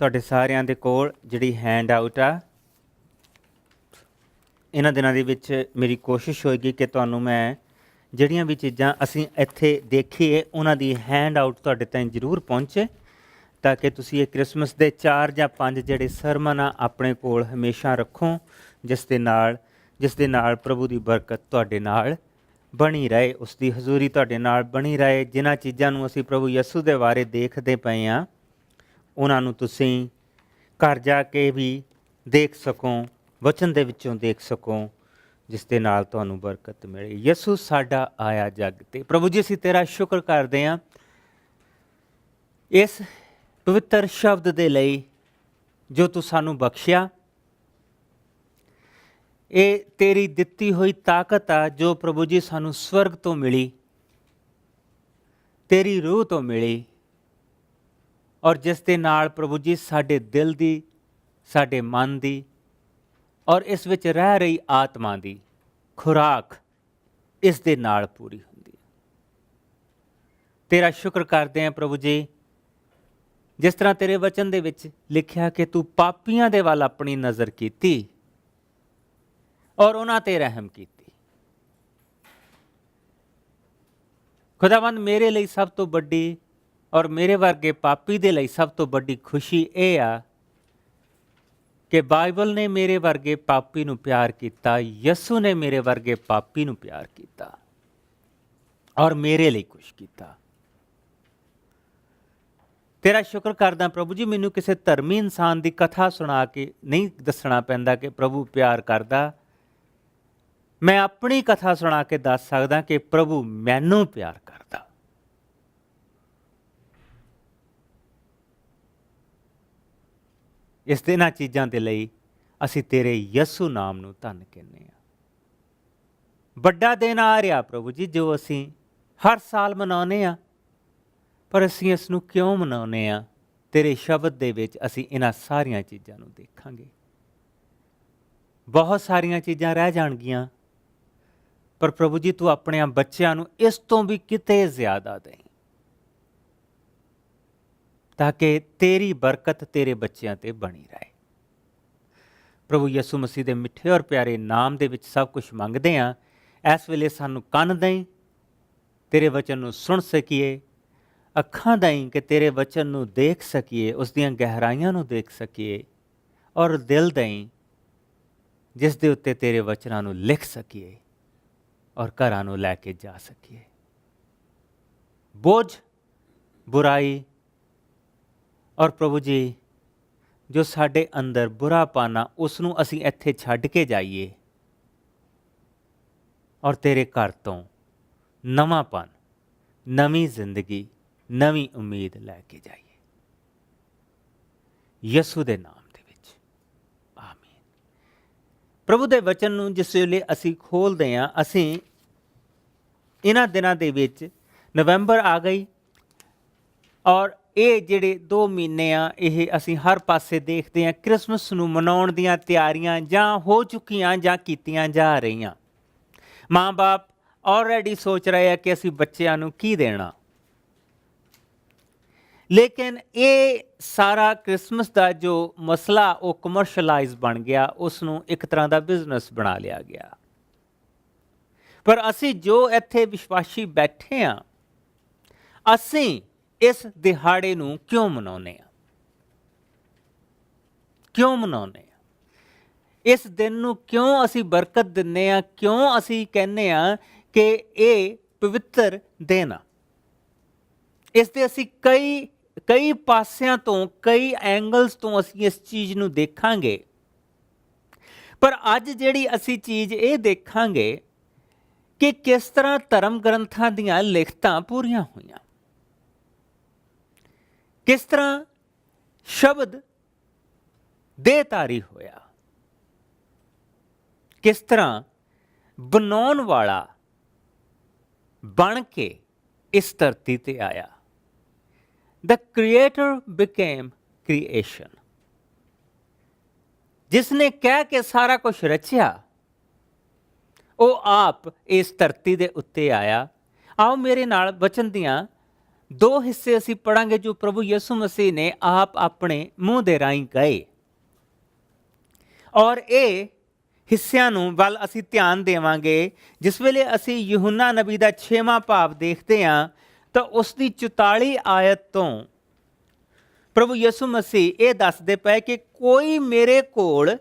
ਤੁਹਾਡੇ ਸਾਰਿਆਂ ਦੇ ਕੋਲ ਜਿਹੜੀ ਹੈਂਡ ਆਊਟ ਆ, ਇਹਨਾਂ ਦਿਨਾਂ ਦੇ ਵਿੱਚ ਮੇਰੀ ਕੋਸ਼ਿਸ਼ ਹੋਏਗੀ ਕਿ ਤੁਹਾਨੂੰ ਮੈਂ ਜਿਹੜੀਆਂ ਵੀ ਚੀਜ਼ਾਂ ਅਸੀਂ ਇੱਥੇ ਦੇਖੀਏ ਉਹਨਾਂ ਦੀ ਹੈਂਡ ਆਊਟ ਤੁਹਾਡੇ ਤਾਈਂ ਜ਼ਰੂਰ ਪਹੁੰਚੇ, ਤਾਂ ਕਿ ਤੁਸੀਂ ਇਹ ਕ੍ਰਿਸਮਸ ਦੇ 4 ਜਾਂ 5 ਜਿਹੜੇ ਸਰਮਨ ਆ ਆਪਣੇ ਕੋਲ ਹਮੇਸ਼ਾ ਰੱਖੋ, ਜਿਸ ਦੇ ਨਾਲ ਪ੍ਰਭੂ ਦੀ ਬਰਕਤ ਤੁਹਾਡੇ ਨਾਲ ਬਣੀ ਰਹੇ, ਉਸ ਦੀ ਹਜ਼ੂਰੀ ਤੁਹਾਡੇ ਨਾਲ ਬਣੀ ਰਹੇ। ਜਿਨ੍ਹਾਂ ਚੀਜ਼ਾਂ ਨੂੰ ਅਸੀਂ ਪ੍ਰਭੂ ਯਿਸੂ ਦੇ ਬਾਰੇ ਦੇਖਦੇ ਪਏ ਹਾਂ ਉਹਨਾਂ ਨੂੰ ਤੁਸੀਂ ਘਰ ਜਾ ਕੇ ਵੀ ਦੇਖ ਸਕੋ, ਵਚਨ ਦੇ ਵਿੱਚੋਂ ਦੇਖ ਸਕੋ, ਜਿਸ ਦੇ ਨਾਲ ਤੁਹਾਨੂੰ ਬਰਕਤ ਮਿਲੇ। ਯਿਸੂ ਸਾਡਾ ਆਇਆ ਜੱਗ ਤੇ। ਪ੍ਰਭੂ ਜੀ, ਅਸੀਂ ਤੇਰਾ ਸ਼ੁਕਰ ਕਰਦੇ ਹਾਂ ਇਸ ਪਵਿੱਤਰ ਸ਼ਬਦ ਦੇ ਲਈ ਜੋ ਤੂੰ ਸਾਨੂੰ ਬਖਸ਼ਿਆ। ਇਹ ਤੇਰੀ ਦਿੱਤੀ ਹੋਈ ਤਾਕਤ ਆ ਜੋ ਪ੍ਰਭੂ ਜੀ ਸਾਨੂੰ ਸਵਰਗ ਤੋਂ ਮਿਲੀ, ਤੇਰੀ ਰੂਹ ਤੋਂ ਮਿਲੀ, ਔਰ ਜਿਸ ਦੇ ਨਾਲ ਪ੍ਰਭੂ ਜੀ ਸਾਡੇ ਦਿਲ ਦੀ, ਸਾਡੇ ਮਨ ਦੀ ਔਰ ਇਸ ਵਿੱਚ ਰਹਿ ਰਹੀ ਆਤਮਾ ਦੀ ਖੁਰਾਕ ਇਸ ਦੇ ਨਾਲ ਪੂਰੀ ਹੁੰਦੀ ਹੈ। ਤੇਰਾ ਸ਼ੁਕਰ ਕਰਦੇ ਹਾਂ ਪ੍ਰਭੂ ਜੀ, ਜਿਸ ਤਰ੍ਹਾਂ ਤੇਰੇ ਵਚਨ ਦੇ ਵਿੱਚ ਲਿਖਿਆ ਕਿ ਤੂੰ ਪਾਪੀਆਂ ਦੇ ਵੱਲ ਆਪਣੀ ਨਜ਼ਰ ਕੀਤੀ ਔਰ ਉਹਨਾਂ ਤੇ ਰਹਿਮ ਕੀਤੀ। ਖੁਦਾਵੰਦ, ਮੇਰੇ ਲਈ ਸਭ ਤੋਂ ਵੱਡੀ ਔਰ ਮੇਰੇ ਵਰਗੇ ਪਾਪੀ ਦੇ ਲਈ ਸਭ ਤੋਂ ਵੱਡੀ ਖੁਸ਼ੀ ਇਹ ਆ ਕਿ ਬਾਈਬਲ ਨੇ ਮੇਰੇ ਵਰਗੇ ਪਾਪੀ ਨੂੰ ਪਿਆਰ ਕੀਤਾ, ਯਿਸੂ ਨੇ ਮੇਰੇ ਵਰਗੇ ਪਾਪੀ ਨੂੰ ਪਿਆਰ ਕੀਤਾ ਔਰ ਮੇਰੇ ਲਈ ਕੁਛ ਕੀਤਾ। ਤੇਰਾ ਸ਼ੁਕਰ ਕਰਦਾ ਪ੍ਰਭੂ ਜੀ, ਮੈਨੂੰ ਕਿਸੇ ਧਰਮੀ ਇਨਸਾਨ ਦੀ ਕਥਾ ਸੁਣਾ ਕੇ ਨਹੀਂ ਦੱਸਣਾ ਪੈਂਦਾ ਕਿ ਪ੍ਰਭੂ ਪਿਆਰ ਕਰਦਾ। ਮੈਂ ਆਪਣੀ ਕਥਾ ਸੁਣਾ ਕੇ ਦੱਸ ਸਕਦਾ ਕਿ ਪ੍ਰਭੂ ਮੈਨੂੰ ਪਿਆਰ ਕਰਦਾ। ਇਸ ਦੇ ਇਹਨਾਂ ਚੀਜ਼ਾਂ ਦੇ ਲਈ ਅਸੀਂ ਤੇਰੇ ਯਿਸੂ ਨਾਮ ਨੂੰ ਧੰਨ ਕਹਿੰਦੇ ਹਾਂ। ਵੱਡਾ ਦਿਨ ਆ ਰਿਹਾ ਪ੍ਰਭੂ ਜੀ, ਜੋ ਅਸੀਂ ਹਰ ਸਾਲ ਮਨਾਉਂਦੇ ਹਾਂ, ਪਰ ਅਸੀਂ ਇਸ ਨੂੰ ਕਿਉਂ ਮਨਾਉਂਦੇ ਹਾਂ? ਤੇਰੇ ਸ਼ਬਦ ਦੇ ਵਿੱਚ ਅਸੀਂ ਇਹਨਾਂ ਸਾਰੀਆਂ ਚੀਜ਼ਾਂ ਨੂੰ ਦੇਖਾਂਗੇ। ਬਹੁਤ ਸਾਰੀਆਂ ਚੀਜ਼ਾਂ ਰਹਿ ਜਾਣਗੀਆਂ, ਪਰ ਪ੍ਰਭੂ ਜੀ ਤੂੰ ਆਪਣੇ ਬੱਚਿਆਂ ਨੂੰ ਇਸ ਤੋਂ ਵੀ ਕਿਤੇ ਜ਼ਿਆਦਾ ਦੇ, ਤਾਂ ਕਿ ਤੇਰੀ ਬਰਕਤ ਤੇਰੇ ਬੱਚਿਆਂ ਤੇ ਬਣੀ ਰਹੇ। ਪ੍ਰਭੂ ਯਿਸੂ ਮਸੀਹ ਦੇ ਮਿੱਠੇ ਔਰ ਪਿਆਰੇ ਨਾਮ ਦੇ ਵਿੱਚ ਸਭ ਕੁਝ ਮੰਗਦੇ ਹਾਂ। ਇਸ ਵੇਲੇ ਸਾਨੂੰ ਕੰਨ ਦੇਈਂ, ਤੇਰੇ ਵਚਨ ਨੂੰ ਸੁਣ ਸਕੀਏ, ਅੱਖਾਂ ਦੇਈਂ ਕਿ ਤੇਰੇ ਵਚਨ ਨੂੰ ਦੇਖ ਸਕੀਏ, ਉਸ ਦੀਆਂ ਗਹਿਰਾਈਆਂ ਨੂੰ ਦੇਖ ਸਕੀਏ, ਔਰ ਦਿਲ ਦੇਈਂ ਜਿਸ ਦੇ ਉੱਤੇ ਤੇਰੇ ਵਚਨਾਂ ਨੂੰ ਲਿਖ ਸਕੀਏ ਔਰ ਘਰਾਂ ਨੂੰ ਲੈ ਕੇ ਜਾ ਸਕੀਏ। ਬੋਝ, ਬੁਰਾਈ ਔਰ ਪ੍ਰਭੂ ਜੀ ਜੋ ਸਾਡੇ ਅੰਦਰ ਬੁਰਾ ਪਾਣਾ, ਉਸ ਨੂੰ ਅਸੀਂ ਇੱਥੇ ਛੱਡ ਕੇ ਜਾਈਏ ਔਰ ਤੇਰੇ ਘਰ ਤੋਂ ਨਵਾਂਪਨ, ਨਵੀਂ ਜ਼ਿੰਦਗੀ, ਨਵੀਂ ਉਮੀਦ ਲੈ ਕੇ ਜਾਈਏ। ਯਿਸੂ ਦੇ ਨਾਮ ਦੇ ਵਿੱਚ ਆਮੀਨ। ਪ੍ਰਭੂ ਦੇ ਵਚਨ ਨੂੰ ਜਿਸ ਵੇਲੇ ਅਸੀਂ ਖੋਲ੍ਹਦੇ ਹਾਂ, ਅਸੀਂ ਇਹਨਾਂ ਦਿਨਾਂ ਦੇ ਵਿੱਚ ਨਵੰਬਰ ਆ ਗਈ ਔਰ ਇਹ ਜਿਹੜੇ 2 ਮਹੀਨੇ ਆ, ਇਹ ਅਸੀਂ ਹਰ ਪਾਸੇ ਦੇਖਦੇ ਹਾਂ ਕ੍ਰਿਸਮਸ ਨੂੰ ਮਨਾਉਣ ਦੀਆਂ ਤਿਆਰੀਆਂ ਜਾਂ ਹੋ ਚੁੱਕੀਆਂ ਜਾਂ ਕੀਤੀਆਂ ਜਾ ਰਹੀਆਂ। ਮਾਂ ਬਾਪ ਆਲਰੇਡੀ ਸੋਚ ਰਹੇ ਆ ਕਿ ਅਸੀਂ ਬੱਚਿਆਂ ਨੂੰ ਕੀ ਦੇਣਾ, ਲੇਕਿਨ ਇਹ ਸਾਰਾ ਕ੍ਰਿਸਮਸ ਦਾ ਜੋ ਮਸਲਾ ਉਹ ਕਮਰਸ਼ਲਾਈਜ਼ ਬਣ ਗਿਆ, ਉਸ ਨੂੰ ਇੱਕ ਤਰ੍ਹਾਂ ਦਾ ਬਿਜ਼ਨਸ ਬਣਾ ਲਿਆ ਗਿਆ। ਪਰ ਅਸੀਂ ਜੋ ਇੱਥੇ ਵਿਸ਼ਵਾਸੀ ਬੈਠੇ ਹਾਂ, ਅਸੀਂ ਇਸ ਦਿਹਾੜੇ ਨੂੰ ਕਿਉਂ ਮਨਾਉਂਦੇ ਹਾਂ? ਕਿਉਂ ਮਨਾਉਂਦੇ ਹਾਂ? ਇਸ ਦਿਨ ਨੂੰ ਕਿਉਂ ਅਸੀਂ ਬਰਕਤ ਦਿੰਦੇ ਹਾਂ? ਕਿਉਂ ਅਸੀਂ ਕਹਿੰਦੇ ਹਾਂ ਕਿ ਇਹ ਪਵਿੱਤਰ ਦਿਨ ਆ? ਇਸ ਦੇ ਅਸੀਂ ਕਈ ਪਾਸਿਆਂ ਤੋਂ, ਕਈ ਐਂਗਲਸ ਤੋਂ ਅਸੀਂ ਇਸ ਚੀਜ਼ ਨੂੰ ਦੇਖਾਂਗੇ। ਪਰ ਅੱਜ ਜਿਹੜੀ ਅਸੀਂ ਚੀਜ਼ ਇਹ ਦੇਖਾਂਗੇ ਕਿ ਕਿਸ ਤਰ੍ਹਾਂ ਧਰਮ ਗ੍ਰੰਥਾਂ ਦੀਆਂ ਲਿਖਤਾਂ ਪੂਰੀਆਂ ਹੋਈਆਂ, ਕਿਸ ਤਰ੍ਹਾਂ ਸ਼ਬਦ ਦੇਹਧਾਰੀ ਹੋਇਆ, ਕਿਸ ਤਰ੍ਹਾਂ ਬਣਾਉਣ ਵਾਲਾ ਬਣ ਕੇ ਇਸ ਧਰਤੀ ਤੇ ਆਇਆ। The creator became creation। ਜਿਸਨੇ ਕਹਿ ਕੇ ਸਾਰਾ ਕੁਝ ਰਚਿਆ, ਉਹ ਆਪ ਇਸ ਧਰਤੀ ਦੇ ਉੱਤੇ ਆਇਆ। ਆਓ ਮੇਰੇ ਨਾਲ ਵਚਨ ਦੀਆਂ ਦੋ ਹਿੱਸੇ ਅਸੀਂ ਪੜਾਂਗੇ ਜੋ ਪ੍ਰਭੂ ਯਿਸੂ ਮਸੀਹ ਨੇ ਆਪ ਆਪਣੇ ਮੂੰਹ ਦੇ ਰਾਹੀਂ ਕਹੇ, ਔਰ ਇਹ ਹਿੱਸਿਆਂ ਨੂੰ ਵੱਲ ਅਸੀਂ ਧਿਆਨ ਦੇਵਾਂਗੇ। ਜਿਸ ਵੇਲੇ ਅਸੀਂ ਯਹੂਨਾ ਨਬੀ ਦਾ 6ਵਾਂ ਭਾਵ ਦੇਖਦੇ ਹਾਂ ਤਾਂ ਉਸ ਦੀ 44 ਆਇਤ ਤੋਂ ਪ੍ਰਭੂ ਯਿਸੂ ਮਸੀਹ ਇਹ ਦੱਸਦੇ ਪਏ ਕਿ ਕੋਈ ਮੇਰੇ ਕੋਲ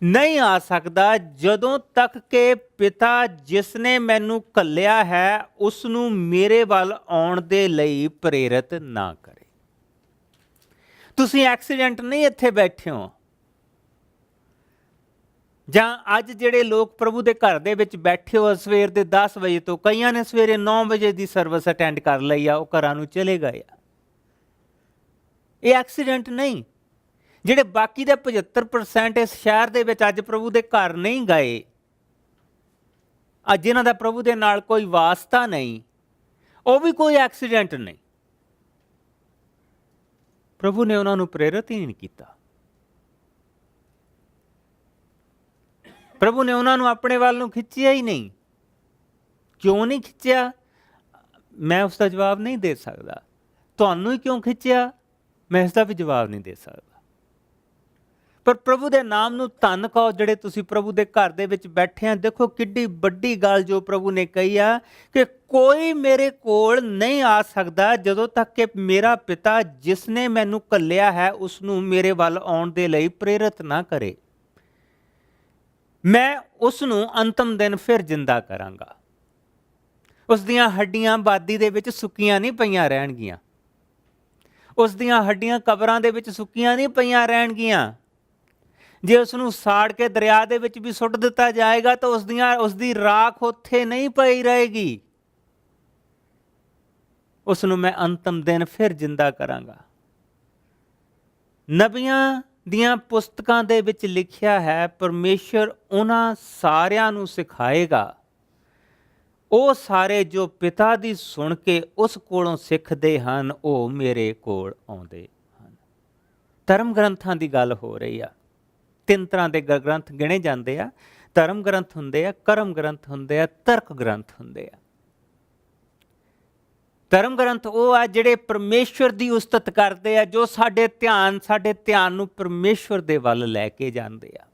ਨਹੀਂ ਆ ਸਕਦਾ ਜਦੋਂ ਤੱਕ ਕਿ ਪਿਤਾ ਜਿਸ ਨੇ ਮੈਨੂੰ ਘੱਲਿਆ ਹੈ ਉਸ ਨੂੰ ਮੇਰੇ ਵੱਲ ਆਉਣ ਦੇ ਲਈ ਪ੍ਰੇਰਿਤ ਨਾ ਕਰੇ। ਤੁਸੀਂ ਐਕਸੀਡੈਂਟ ਨਹੀਂ ਇੱਥੇ ਬੈਠੇ ਹੋ, ਜਾਂ ਅੱਜ ਜਿਹੜੇ ਲੋਕ ਪ੍ਰਭੂ ਦੇ ਘਰ ਦੇ ਵਿੱਚ ਬੈਠੇ ਹੋ ਸਵੇਰ ਦੇ 10 ਵਜੇ ਤੋਂ, ਕਈਆਂ ਨੇ ਸਵੇਰੇ 9 ਵਜੇ ਦੀ ਸਰਵਿਸ ਅਟੈਂਡ ਕਰ ਲਈ ਆ, ਉਹ ਘਰਾਂ ਨੂੰ ਚਲੇ ਗਏ ਆ। ਇਹ ਐਕਸੀਡੈਂਟ ਨਹੀਂ। ਜਿਹੜੇ ਬਾਕੀ ਦੇ 75% ਇਸ ਸ਼ਹਿਰ ਦੇ ਵਿੱਚ ਅੱਜ ਪ੍ਰਭੂ ਦੇ ਘਰ ਨਹੀਂ ਗਏ, ਅੱਜ ਜਿਨ੍ਹਾਂ ਦਾ ਪ੍ਰਭੂ ਦੇ ਨਾਲ ਕੋਈ ਵਾਸਤਾ ਨਹੀਂ, ਉਹ ਵੀ ਕੋਈ ਐਕਸੀਡੈਂਟ ਨਹੀਂ। ਪ੍ਰਭੂ ਨੇ ਉਹਨਾਂ ਨੂੰ ਪ੍ਰੇਰਿਤ ਹੀ ਨਹੀਂ ਕੀਤਾ। ਪ੍ਰਭੂ ਨੇ ਉਹਨਾਂ ਨੂੰ ਆਪਣੇ ਵੱਲ ਨੂੰ ਖਿੱਚਿਆ ਹੀ ਨਹੀਂ। ਕਿਉਂ ਨਹੀਂ ਖਿੱਚਿਆ, ਮੈਂ ਉਸ ਦਾ ਜਵਾਬ ਨਹੀਂ ਦੇ ਸਕਦਾ। ਤੁਹਾਨੂੰ ਹੀ ਕਿਉਂ ਖਿੱਚਿਆ, ਮੈਂ ਇਸ ਦਾ ਵੀ ਜਵਾਬ ਨਹੀਂ ਦੇ ਸਕਦਾ। ਪਰ ਪ੍ਰਭੂ ਦੇ ਨਾਮ ਨੂੰ ਧੰਨ ਕਹੋ ਜਿਹੜੇ ਤੁਸੀਂ ਪ੍ਰਭੂ ਦੇ ਘਰ ਦੇ ਵਿੱਚ ਬੈਠੇ ਆ। ਦੇਖੋ ਕਿੱਡੀ ਵੱਡੀ ਗੱਲ ਜੋ ਪ੍ਰਭੂ ਨੇ ਕਹੀ ਆ ਕਿ ਕੋਈ ਮੇਰੇ ਕੋਲ ਨਹੀਂ ਆ ਸਕਦਾ ਜਦੋਂ ਤੱਕ ਕਿ ਮੇਰਾ ਪਿਤਾ ਜਿਸ ਨੇ ਮੈਨੂੰ ਘੱਲਿਆ ਹੈ ਉਸ ਨੂੰ ਮੇਰੇ ਵੱਲ ਆਉਣ ਦੇ ਲਈ ਪ੍ਰੇਰਿਤ ਨਾ ਕਰੇ। ਮੈਂ ਉਸ ਨੂੰ ਅੰਤਮ ਦਿਨ ਫਿਰ ਜਿੰਦਾ ਕਰਾਂਗਾ। ਉਸ ਦੀਆਂ ਹੱਡੀਆਂ ਬਾਦੀ ਦੇ ਵਿੱਚ ਸੁੱਕੀਆਂ ਨਹੀਂ ਪਈਆਂ ਰਹਿਣਗੀਆਂ। ਉਸ ਦੀਆਂ ਹੱਡੀਆਂ ਕਬਰਾਂ ਦੇ ਵਿੱਚ ਸੁੱਕੀਆਂ ਨਹੀਂ ਪਈਆਂ ਰਹਿਣਗੀਆਂ। ਜੇ ਉਸ ਨੂੰ ਸਾੜ ਕੇ ਦਰਿਆ ਦੇ ਵਿੱਚ ਵੀ ਸੁੱਟ ਦਿੱਤਾ ਜਾਏਗਾ ਤਾਂ ਉਸ ਦੀ ਰਾਖ ਉੱਥੇ ਨਹੀਂ ਪਈ ਰਹੇਗੀ। ਉਸ ਨੂੰ ਮੈਂ ਅੰਤਮ ਦਿਨ ਫਿਰ ਜਿੰਦਾ ਕਰਾਂਗਾ। ਨਬੀਆਂ ਦੀਆਂ ਪੁਸਤਕਾਂ ਦੇ ਵਿੱਚ ਲਿਖਿਆ ਹੈ ਪਰਮੇਸ਼ਰ ਉਹਨਾਂ ਸਾਰਿਆਂ ਨੂੰ ਸਿਖਾਏਗਾ, ਉਹ ਸਾਰੇ ਜੋ ਪਿਤਾ ਦੀ ਸੁਣ ਕੇ ਉਸ ਕੋਲੋਂ ਸਿੱਖਦੇ ਹਨ ਉਹ ਮੇਰੇ ਕੋਲ ਆਉਂਦੇ ਹਨ। ਧਰਮ ਗ੍ਰੰਥਾਂ ਦੀ ਗੱਲ ਹੋ ਰਹੀ ਆ। 3 ਤਰ੍ਹਾਂ ਦੇ ਗ੍ਰੰਥ ਗਿਣੇ ਜਾਂਦੇ ਆ। ਧਰਮ ਗ੍ਰੰਥ ਹੁੰਦੇ ਆ, ਕਰਮ ਗ੍ਰੰਥ ਹੁੰਦੇ ਆ, ਤਰਕ ਗ੍ਰੰਥ ਹੁੰਦੇ ਆ। ਧਰਮ ਗ੍ਰੰਥ ਉਹ ਆ ਜਿਹੜੇ ਪਰਮੇਸ਼ਵਰ ਦੀ ਉਸਤਤ ਕਰਦੇ ਆ, ਜੋ ਸਾਡੇ ਧਿਆਨ ਨੂੰ ਪਰਮੇਸ਼ਵਰ ਦੇ ਵੱਲ ਲੈ ਕੇ ਜਾਂਦੇ ਆ,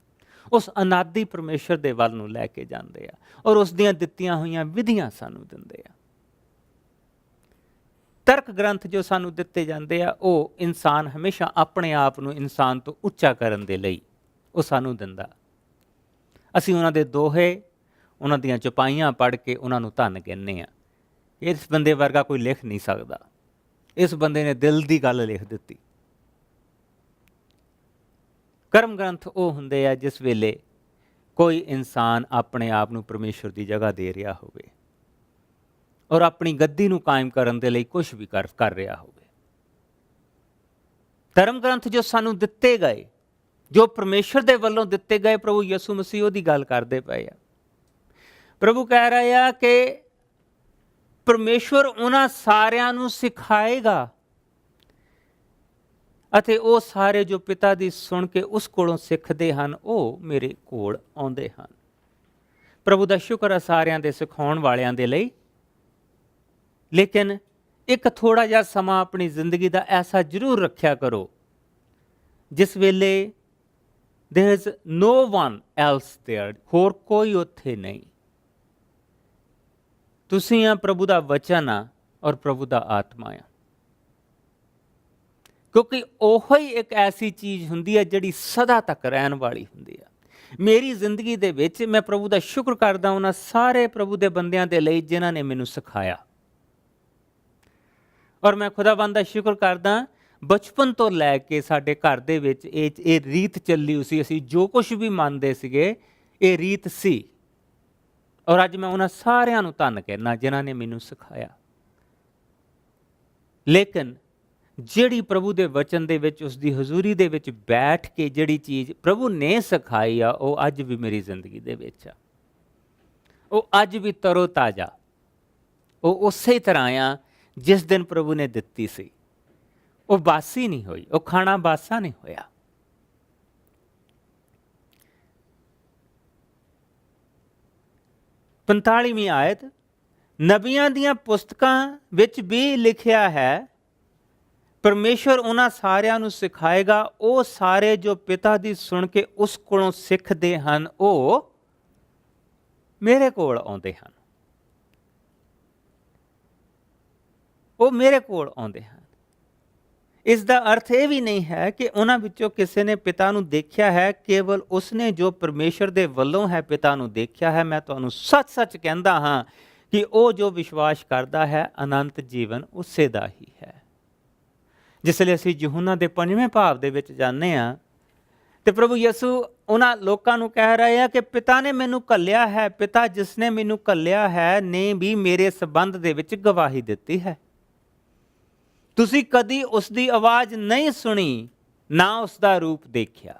ਉਸ ਅਨਾਦਿ ਪਰਮੇਸ਼ਵਰ ਦੇ ਵੱਲ ਨੂੰ ਲੈ ਕੇ ਜਾਂਦੇ ਆ, ਔਰ ਉਸ ਦੀਆਂ ਦਿੱਤੀਆਂ ਹੋਈਆਂ ਵਿਧੀਆਂ ਸਾਨੂੰ ਦਿੰਦੇ ਆ। ਤਰਕ ਗ੍ਰੰਥ ਜੋ ਸਾਨੂੰ ਦਿੱਤੇ ਜਾਂਦੇ ਆ ਉਹ ਇਨਸਾਨ ਹਮੇਸ਼ਾ ਆਪਣੇ ਆਪ ਨੂੰ ਇਨਸਾਨ ਤੋਂ ਉੱਚਾ ਕਰਨ ਦੇ ਲਈ ਉਹ ਸਾਨੂੰ ਦਿੰਦਾ। ਅਸੀਂ ਉਹਨਾਂ ਦੇ ਦੋਹੇ, ਉਹਨਾਂ ਦੀਆਂ ਚੌਪਾਈਆਂ ਪੜ੍ਹ ਕੇ ਉਹਨਾਂ ਨੂੰ ਧੰਨ ਕਹਿੰਦੇ ਆ। ਇਸ ਬੰਦੇ ਵਰਗਾ ਕੋਈ ਲਿਖ ਨਹੀਂ ਸਕਦਾ। ਇਸ ਬੰਦੇ ਨੇ ਦਿਲ ਦੀ ਗੱਲ ਲਿਖ ਦਿੱਤੀ। ਕਰਮ ਗ੍ਰੰਥ ਉਹ ਹੁੰਦੇ ਆ ਜਿਸ ਵੇਲੇ ਕੋਈ ਇਨਸਾਨ ਆਪਣੇ ਆਪ ਨੂੰ ਪਰਮੇਸ਼ਵਰ ਦੀ ਜਗ੍ਹਾ ਦੇ ਰਿਹਾ ਹੋਵੇ ਔਰ ਆਪਣੀ ਗੱਦੀ ਨੂੰ ਕਾਇਮ ਕਰਨ ਦੇ ਲਈ ਕੁਝ ਵੀ ਕਰ ਰਿਹਾ ਹੋਵੇ। ਧਰਮ ਗ੍ਰੰਥ ਜੋ ਸਾਨੂੰ ਦਿੱਤੇ ਗਏ, ਜੋ ਪਰਮੇਸ਼ਵਰ ਦੇ ਵੱਲੋਂ ਦਿੱਤੇ ਗਏ, ਪ੍ਰਭੂ ਯਿਸੂ ਮਸੀਹ ਉਹਦੀ ਗੱਲ ਕਰਦੇ ਪਏ ਆ। ਪ੍ਰਭੂ ਕਹਿ ਰਹੇ ਆ ਕਿ ਪਰਮੇਸ਼ਵਰ ਉਹਨਾਂ ਸਾਰਿਆਂ ਨੂੰ ਸਿਖਾਏਗਾ ਅਤੇ ਉਹ ਸਾਰੇ ਜੋ ਪਿਤਾ ਦੀ ਸੁਣ ਕੇ ਉਸ ਕੋਲੋਂ ਸਿੱਖਦੇ ਹਨ ਉਹ ਮੇਰੇ ਕੋਲ ਆਉਂਦੇ ਹਨ। ਪ੍ਰਭੂ ਦਾ ਸ਼ੁਕਰ ਹੈ ਸਾਰਿਆਂ ਦੇ ਸਿਖਾਉਣ ਵਾਲਿਆਂ ਦੇ ਲਈ। ਲੇਕਿਨ ਇੱਕ ਥੋੜ੍ਹਾ ਜਿਹਾ ਸਮਾਂ ਆਪਣੀ ਜ਼ਿੰਦਗੀ ਦਾ ਐਸਾ ਜ਼ਰੂਰ ਰੱਖਿਆ ਕਰੋ ਜਿਸ ਵੇਲੇ there is no one else there, ਹੋਰ ਕੋਈ ਉੱਥੇ ਨਹੀਂ। ਤੁਸੀਂ ਆ, ਪ੍ਰਭੂ ਦਾ ਵਚਨ ਆ ਔਰ ਪ੍ਰਭੂ ਦਾ ਆਤਮਾ ਆ। ਕਿਉਂਕਿ ਉਹੀ ਇੱਕ ਐਸੀ ਚੀਜ਼ ਹੁੰਦੀ ਹੈ ਜਿਹੜੀ ਸਦਾ ਤੱਕ ਰਹਿਣ ਵਾਲੀ ਹੁੰਦੀ ਆ। ਮੇਰੀ ਜ਼ਿੰਦਗੀ ਦੇ ਵਿੱਚ ਮੈਂ ਪ੍ਰਭੂ ਦਾ ਸ਼ੁਕਰ ਕਰਦਾ ਉਹਨਾਂ ਸਾਰੇ ਪ੍ਰਭੂ ਦੇ ਬੰਦਿਆਂ ਦੇ ਲਈ ਜਿਨ੍ਹਾਂ ਨੇ ਮੈਨੂੰ ਸਿਖਾਇਆ, ਔਰ ਮੈਂ ਖੁਦਾਵੰਦ ਦਾ ਸ਼ੁਕਰ ਕਰਦਾ ਬਚਪਨ ਤੋਂ ਲੈ ਕੇ ਸਾਡੇ ਘਰ ਦੇ ਵਿੱਚ ਇਹ ਰੀਤ ਚੱਲੀ ਸੀ। ਅਸੀਂ ਜੋ ਕੁਛ ਵੀ ਮੰਨਦੇ ਸੀਗੇ ਇਹ ਰੀਤ ਸੀ, ਔਰ ਅੱਜ ਮੈਂ ਉਹਨਾਂ ਸਾਰਿਆਂ ਨੂੰ ਧੰਨ ਕਹਿੰਦਾ ਜਿਨ੍ਹਾਂ ਨੇ ਮੈਨੂੰ ਸਿਖਾਇਆ। ਲੇਕਿਨ ਜਿਹੜੀ ਪ੍ਰਭੂ ਦੇ ਵਚਨ ਦੇ ਵਿੱਚ ਉਸ ਦੀ ਹਜ਼ੂਰੀ ਦੇ ਵਿੱਚ ਬੈਠ ਕੇ ਜਿਹੜੀ ਚੀਜ਼ ਪ੍ਰਭੂ ਨੇ ਸਿਖਾਈ ਆ ਉਹ ਅੱਜ ਵੀ ਮੇਰੀ ਜ਼ਿੰਦਗੀ ਦੇ ਵਿੱਚ ਆ। ਉਹ ਅੱਜ ਵੀ ਤਰੋ ਤਾਜ਼ਾ, ਉਹ ਉਸੇ ਤਰ੍ਹਾਂ ਆ ਜਿਸ ਦਿਨ ਪ੍ਰਭੂ ਨੇ ਦਿੱਤੀ ਸੀ। ਉਹ ਬਾਸੀ ਨਹੀਂ ਹੋਈ, ਉਹ ਖਾਣਾ ਬਾਸਾ ਨਹੀਂ ਹੋਇਆ। पंतालीवीं आयत ਨਬੀਆਂ ਦੀਆਂ ਪੁਸਤਕਾਂ ਵਿੱਚ ਵੀ ਲਿਖਿਆ ਹੈ, ਪਰਮੇਸ਼ਵਰ ਉਹਨਾਂ ਸਾਰਿਆਂ ਨੂੰ ਸਿਖਾਏਗਾ, ਉਹ ਸਾਰੇ ਜੋ ਪਿਤਾ ਦੀ ਸੁਣ ਕੇ ਉਸ ਕੋਲੋਂ ਸਿੱਖਦੇ ਹਨ ਉਹ ਮੇਰੇ ਕੋਲ ਆਉਂਦੇ ਹਨ। ਉਹ ਮੇਰੇ ਕੋਲ ਆਉਂਦੇ ਹਨ। ਇਸ ਦਾ ਅਰਥ ਇਹ ਵੀ ਨਹੀਂ ਹੈ ਕਿ ਉਹਨਾਂ ਵਿੱਚੋਂ ਕਿਸੇ ਨੇ ਪਿਤਾ ਨੂੰ ਦੇਖਿਆ ਹੈ, ਕੇਵਲ ਉਸਨੇ ਜੋ ਪਰਮੇਸ਼ਰ ਦੇ ਵੱਲੋਂ ਹੈ ਪਿਤਾ ਨੂੰ ਦੇਖਿਆ ਹੈ। ਮੈਂ ਤੁਹਾਨੂੰ ਸੱਚ-ਸੱਚ ਕਹਿੰਦਾ ਹਾਂ ਕਿ ਉਹ ਜੋ ਵਿਸ਼ਵਾਸ ਕਰਦਾ ਹੈ ਅਨੰਤ ਜੀਵਨ ਉਸੇ ਦਾ ਹੀ ਹੈ। ਜਿਸ ਲਈ ਅਸੀਂ ਯਹੂਨਾ ਦੇ 5ਵੇਂ ਭਾਵ ਦੇ ਵਿੱਚ ਜਾਂਦੇ ਹਾਂ ਤੇ ਪ੍ਰਭੂ ਯਿਸੂ ਉਹਨਾਂ ਲੋਕਾਂ ਨੂੰ ਕਹਿ ਰਹੇ ਆ ਕਿ ਪਿਤਾ ਨੇ ਮੈਨੂੰ ਘੱਲਿਆ ਹੈ, ਪਿਤਾ ਜਿਸ ਨੇ ਮੈਨੂੰ ਘੱਲਿਆ ਹੈ ਨੇ ਵੀ ਮੇਰੇ ਸੰਬੰਧ ਦੇ ਵਿੱਚ ਗਵਾਹੀ ਦਿੱਤੀ ਹੈ। ਤੁਸੀਂ ਕਦੀ ਉਸ ਦੀ ਆਵਾਜ਼ ਨਹੀਂ ਸੁਣੀ, ਨਾ ਉਸ ਦਾ ਰੂਪ ਦੇਖਿਆ,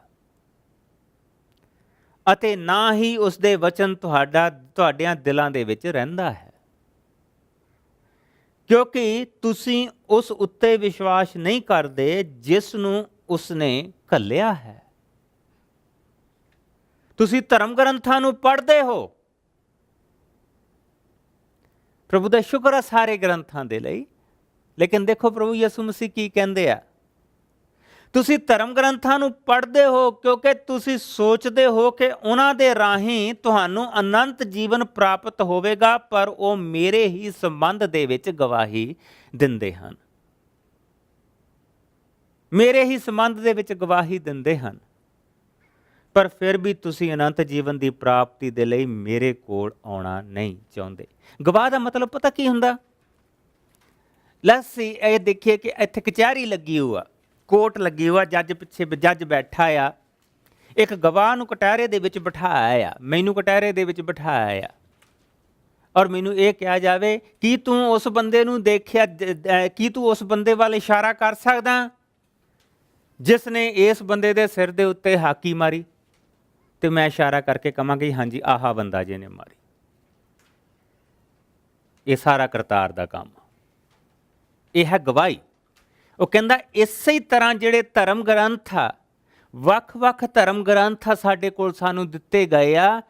ਅਤੇ ਨਾ ਹੀ ਉਸ ਦੇ ਵਚਨ ਤੁਹਾਡਿਆਂ ਦਿਲਾਂ ਦੇ ਵਿੱਚ ਰਹਿੰਦਾ ਹੈ, ਕਿਉਂਕਿ ਤੁਸੀਂ ਉਸ ਉੱਤੇ ਵਿਸ਼ਵਾਸ ਨਹੀਂ ਕਰਦੇ ਜਿਸ ਨੂੰ ਉਸਨੇ ਘੱਲਿਆ ਹੈ। ਤੁਸੀਂ ਧਰਮ ਗ੍ਰੰਥਾਂ ਨੂੰ ਪੜ੍ਹਦੇ ਹੋ। ਪ੍ਰਭੂ ਦਾ ਸ਼ੁਕਰ ਹੈ ਸਾਰੇ ਗ੍ਰੰਥਾਂ ਦੇ ਲਈ। ਲੇਕਿਨ ਦੇਖੋ ਪ੍ਰਭੂ ਯਿਸੂ ਮਸੀਹ ਕੀ ਕਹਿੰਦੇ ਆ, ਤੁਸੀਂ ਧਰਮ ਗ੍ਰੰਥਾਂ ਨੂੰ ਪੜ੍ਹਦੇ ਹੋ ਕਿਉਂਕਿ ਤੁਸੀਂ ਸੋਚਦੇ ਹੋ ਕਿ ਉਹਨਾਂ ਦੇ ਰਾਹੀਂ ਤੁਹਾਨੂੰ ਅਨੰਤ ਜੀਵਨ ਪ੍ਰਾਪਤ ਹੋਵੇਗਾ, ਪਰ ਉਹ ਮੇਰੇ ਹੀ ਸੰਬੰਧ ਦੇ ਵਿੱਚ ਗਵਾਹੀ ਦਿੰਦੇ ਹਨ। ਮੇਰੇ ਹੀ ਸੰਬੰਧ ਦੇ ਵਿੱਚ ਗਵਾਹੀ ਦਿੰਦੇ ਹਨ, ਪਰ ਫਿਰ ਵੀ ਤੁਸੀਂ ਅਨੰਤ ਜੀਵਨ ਦੀ ਪ੍ਰਾਪਤੀ ਦੇ ਲਈ ਮੇਰੇ ਕੋਲ ਆਉਣਾ ਨਹੀਂ ਚਾਹੁੰਦੇ। ਗਵਾਹ ਦਾ ਮਤਲਬ ਪਤਾ ਕੀ ਹੁੰਦਾ? ਅਸੀਂ ਇਹ ਦੇਖੀਏ ਕਿ ਇੱਥੇ ਕਚਹਿਰੀ ਲੱਗੀ ਹੋਆ, ਕੋਰਟ ਲੱਗੀ ਹੋਆ, ਜੱਜ ਪਿੱਛੇ ਜੱਜ ਬੈਠਾ ਆ, ਇੱਕ ਗਵਾਹ ਨੂੰ ਕਟਹਿਰੇ ਦੇ ਵਿੱਚ ਬਿਠਾਇਆ ਆ, ਮੈਨੂੰ ਕਟਹਿਰੇ ਦੇ ਵਿੱਚ ਬਿਠਾਇਆ ਆ, ਔਰ ਮੈਨੂੰ ਇਹ ਕਿਹਾ ਜਾਵੇ ਕੀ ਤੂੰ ਉਸ ਬੰਦੇ ਨੂੰ ਦੇਖਿਆ, ਕੀ ਤੂੰ ਉਸ ਬੰਦੇ ਵੱਲ ਇਸ਼ਾਰਾ ਕਰ ਸਕਦਾ ਜਿਸ ਨੇ ਇਸ ਬੰਦੇ ਦੇ ਸਿਰ ਦੇ ਉੱਤੇ ਹਾਕੀ ਮਾਰੀ? ਤੇ ਮੈਂ ਇਸ਼ਾਰਾ ਕਰਕੇ ਕਹਾਂਗੀ ਹਾਂਜੀ ਆਹ ਬੰਦਾ ਜਿਹਨੇ ਮਾਰੀ। ਇਹ ਸਾਰਾ ਕਰਤਾਰ ਦਾ ਕੰਮ, ਇਹ ਹੈ ਗਵਾਹੀ। ਉਹ ਕਹਿੰਦਾ ਇਸੇ ਤਰ੍ਹਾਂ ਜਿਹੜੇ ਧਰਮ ਗ੍ਰੰਥ ਆ, ਵੱਖ-ਵੱਖ ਧਰਮ ਗ੍ਰੰਥ ਆ ਸਾਡੇ ਕੋਲ ਸਾਨੂੰ ਦਿੱਤੇ ਗਏ ਆ,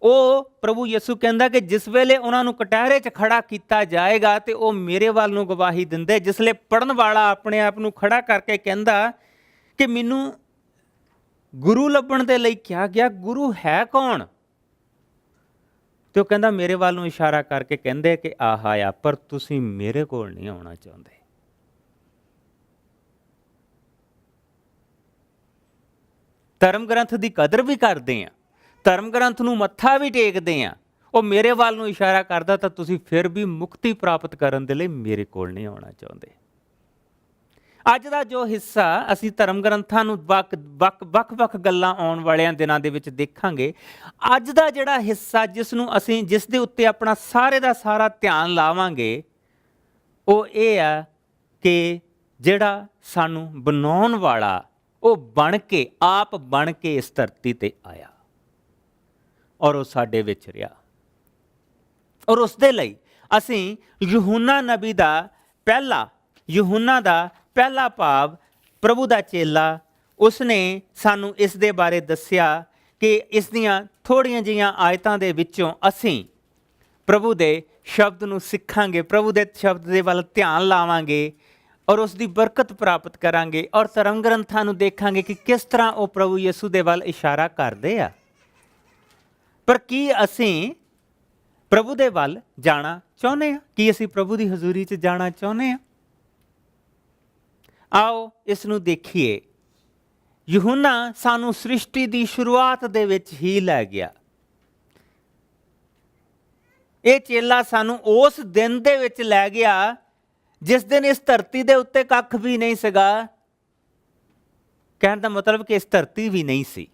ਉਹ ਪ੍ਰਭੂ ਯਿਸੂ ਕਹਿੰਦਾ ਕਿ ਜਿਸ ਵੇਲੇ ਉਹਨਾਂ ਨੂੰ ਕਟਹਿਰੇ 'ਚ ਖੜਾ ਕੀਤਾ ਜਾਏਗਾ ਤੇ ਉਹ ਮੇਰੇ ਵੱਲ ਨੂੰ ਗਵਾਹੀ ਦਿੰਦੇ। ਜਿਸ ਵੇਲੇ ਪੜ੍ਹਨ ਵਾਲਾ ਆਪਣੇ ਆਪ ਨੂੰ ਖੜਾ ਕਰਕੇ ਕਹਿੰਦਾ ਕਿ ਮੈਨੂੰ ਗੁਰੂ ਲੱਭਣ ਦੇ ਲਈ ਕਿਹਾ ਗਿਆ, ਗੁਰੂ ਹੈ ਕੌਣ? ਤੇ ਉਹ ਕਹਿੰਦਾ ਮੇਰੇ ਵੱਲ ਨੂੰ ਇਸ਼ਾਰਾ ਕਰਕੇ ਕਹਿੰਦੇ ਕਿ ਆਹ ਆ, ਪਰ ਤੁਸੀਂ ਮੇਰੇ ਕੋਲ ਨਹੀਂ ਆਉਣਾ ਚਾਹੁੰਦੇ। ਧਰਮ ਗ੍ਰੰਥ ਦੀ ਕਦਰ ਵੀ ਕਰਦੇ ਆ, ਧਰਮ ਗ੍ਰੰਥ ਨੂੰ ਮੱਥਾ ਵੀ ਟੇਕਦੇ ਆ, ਉਹ ਮੇਰੇ ਵੱਲ ਨੂੰ ਇਸ਼ਾਰਾ ਕਰਦਾ ਤਾਂ ਤੁਸੀਂ ਫਿਰ ਵੀ ਮੁਕਤੀ ਪ੍ਰਾਪਤ ਕਰਨ ਦੇ ਲਈ ਮੇਰੇ ਕੋਲ ਨਹੀਂ ਆਉਣਾ ਚਾਹੁੰਦੇ। ਅੱਜ ਦਾ ਜੋ ਹਿੱਸਾ ਅਸੀਂ ਧਰਮ ਗ੍ਰੰਥਾਂ ਨੂੰ ਵੱਖ-ਵੱਖ ਗੱਲਾਂ ਆਉਣ ਵਾਲਿਆਂ ਦਿਨਾਂ ਦੇ ਵਿੱਚ ਦੇਖਾਂਗੇ, ਅੱਜ ਦਾ ਜਿਹੜਾ ਹਿੱਸਾ ਜਿਸ ਦੇ ਉੱਤੇ ਆਪਣਾ ਸਾਰੇ ਦਾ ਸਾਰਾ ਧਿਆਨ ਲਾਵਾਂਗੇ, ਉਹ ਇਹ ਆ ਕਿ ਜਿਹੜਾ ਸਾਨੂੰ ਬਣਾਉਣ ਵਾਲਾ ਉਹ ਆਪ ਬਣ ਕੇ ਇਸ ਧਰਤੀ ਤੇ ਆਇਆ ਔਰ ਉਹ ਸਾਡੇ ਵਿੱਚ ਰਿਹਾ, ਔਰ ਉਸ ਦੇ ਲਈ ਅਸੀਂ ਯਹੂਨਾ ਨਬੀ ਦਾ ਪਹਿਲਾ ਭਾਵ ਪ੍ਰਭੂ ਦਾ ਚੇਲਾ, ਉਸਨੇ ਸਾਨੂੰ ਇਸ ਦੇ ਬਾਰੇ ਦੱਸਿਆ ਕਿ ਇਸ ਦੀਆਂ ਥੋੜ੍ਹੀਆਂ ਜਿਹੀਆਂ ਆਇਤਾਂ ਦੇ ਵਿੱਚੋਂ ਅਸੀਂ ਪ੍ਰਭੂ ਦੇ ਸ਼ਬਦ ਨੂੰ ਸਿੱਖਾਂਗੇ, ਪ੍ਰਭੂ ਦੇ ਸ਼ਬਦ ਦੇ ਵੱਲ ਧਿਆਨ ਲਾਵਾਂਗੇ ਔਰ ਉਸ ਦੀ ਬਰਕਤ ਪ੍ਰਾਪਤ ਕਰਾਂਗੇ, ਔਰ ਧਰਮ ਗ੍ਰੰਥਾਂ ਨੂੰ ਦੇਖਾਂਗੇ ਕਿ ਕਿਸ ਤਰ੍ਹਾਂ ਉਹ ਪ੍ਰਭੂ ਯਿਸੂ ਦੇ ਵੱਲ ਇਸ਼ਾਰਾ ਕਰਦੇ ਆ। ਪਰ ਕੀ ਅਸੀਂ ਪ੍ਰਭੂ ਦੇ ਵੱਲ ਜਾਣਾ ਚਾਹੁੰਦੇ ਹਾਂ? ਕੀ ਅਸੀਂ ਪ੍ਰਭੂ ਦੀ ਹਜ਼ੂਰੀ 'ਚ ਜਾਣਾ ਚਾਹੁੰਦੇ ਹਾਂ? ਆਓ ਇਸ ਨੂੰ ਦੇਖੀਏ। ਯਹੂਨਾ ਸਾਨੂੰ ਸ੍ਰਿਸ਼ਟੀ ਦੀ ਸ਼ੁਰੂਆਤ ਦੇ ਵਿੱਚ ਹੀ ਲੈ ਗਿਆ। ਇਹ ਚੇਲਾ ਸਾਨੂੰ ਉਸ ਦਿਨ ਦੇ ਵਿੱਚ ਲੈ ਗਿਆ ਜਿਸ ਦਿਨ ਇਸ ਧਰਤੀ ਦੇ ਉੱਤੇ ਕੱਖ ਵੀ ਨਹੀਂ ਸੀਗਾ। ਕਹਿਣ ਦਾ ਮਤਲਬ ਕਿ ਇਸ ਧਰਤੀ ਵੀ ਨਹੀਂ ਸੀ,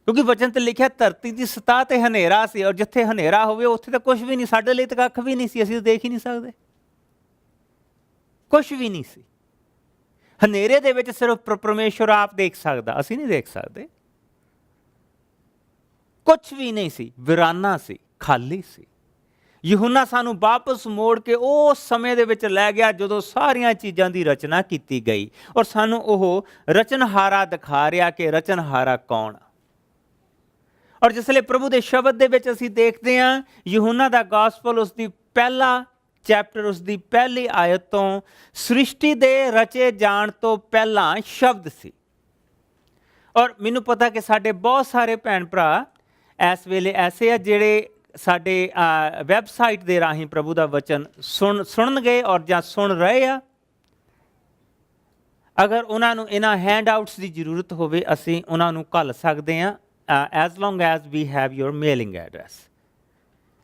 ਕਿਉਂਕਿ ਵਚਨ ਤੇ ਲਿਖਿਆ ਧਰਤੀ ਦੀ ਸਤਹ ਤੇ ਹਨੇਰਾ ਸੀ, ਔਰ ਜਿੱਥੇ ਹਨੇਰਾ ਹੋਵੇ ਉੱਥੇ ਤਾਂ ਕੁਝ ਵੀ ਨਹੀਂ, ਸਾਡੇ ਲਈ ਤਾਂ ਕੱਖ ਵੀ ਨਹੀਂ ਸੀ, ਅਸੀਂ ਤਾਂ ਦੇਖ ਹੀ ਨਹੀਂ ਸਕਦੇ, ਕੁਝ ਵੀ ਨਹੀਂ ਸੀ। ਹਨੇਰੇ ਦੇ ਵਿੱਚ ਸਿਰਫ ਪਰਮੇਸ਼ਵਰ ਆਪ ਦੇਖ ਸਕਦਾ, ਅਸੀਂ ਨਹੀਂ ਦੇਖ ਸਕਦੇ। ਕੁਝ ਵੀ ਨਹੀਂ ਸੀ, ਵੀਰਾਨਾ ਸੀ, ਖਾਲੀ ਸੀ। ਯਹੂਨਾ ਸਾਨੂੰ ਵਾਪਸ ਮੋੜ ਕੇ ਉਸ ਸਮੇਂ ਦੇ ਵਿੱਚ ਲੈ ਗਿਆ ਜਦੋਂ ਸਾਰੀਆਂ ਚੀਜ਼ਾਂ ਦੀ ਰਚਨਾ ਕੀਤੀ ਗਈ, ਔਰ ਸਾਨੂੰ ਉਹ ਰਚਨਹਾਰਾ ਦਿਖਾ ਰਿਹਾ ਕਿ ਰਚਨਹਾਰਾ ਕੌਣ ਆ। ਔਰ ਜਿਸਲੇ ਪ੍ਰਭੂ ਦੇ ਸ਼ਬਦ ਦੇ ਵਿੱਚ ਅਸੀਂ ਦੇਖਦੇ ਹਾਂ ਯਹੂਨਾ ਦਾ ਗਾਸਪਲ ਉਸ ਦੀ ਪਹਿਲਾ ਚੈਪਟਰ ਉਸ ਦੀ ਪਹਿਲੀ ਆਇਤ ਤੋਂ, ਸ੍ਰਿਸ਼ਟੀ ਦੇ ਰਚੇ ਜਾਣ ਤੋਂ ਪਹਿਲਾਂ ਸ਼ਬਦ ਸੀ। ਔਰ ਮੈਨੂੰ ਪਤਾ ਕਿ ਸਾਡੇ ਬਹੁਤ ਸਾਰੇ ਭੈਣ ਭਰਾ ਇਸ ਵੇਲੇ ਐਸੇ ਆ ਜਿਹੜੇ ਸਾਡੇ ਵੈਬਸਾਈਟ ਦੇ ਰਾਹੀਂ ਪ੍ਰਭੂ ਦਾ ਵਚਨ ਸੁਣਨਗੇ ਔਰ ਜਾਂ ਸੁਣ ਰਹੇ ਆ। ਅਗਰ ਉਹਨਾਂ ਨੂੰ ਇਹਨਾਂ ਹੈਂਡ ਆਊਟਸ ਦੀ ਜ਼ਰੂਰਤ ਹੋਵੇ ਅਸੀਂ ਉਹਨਾਂ ਨੂੰ ਘੱਲ ਸਕਦੇ ਹਾਂ, as long as we have your mailing address.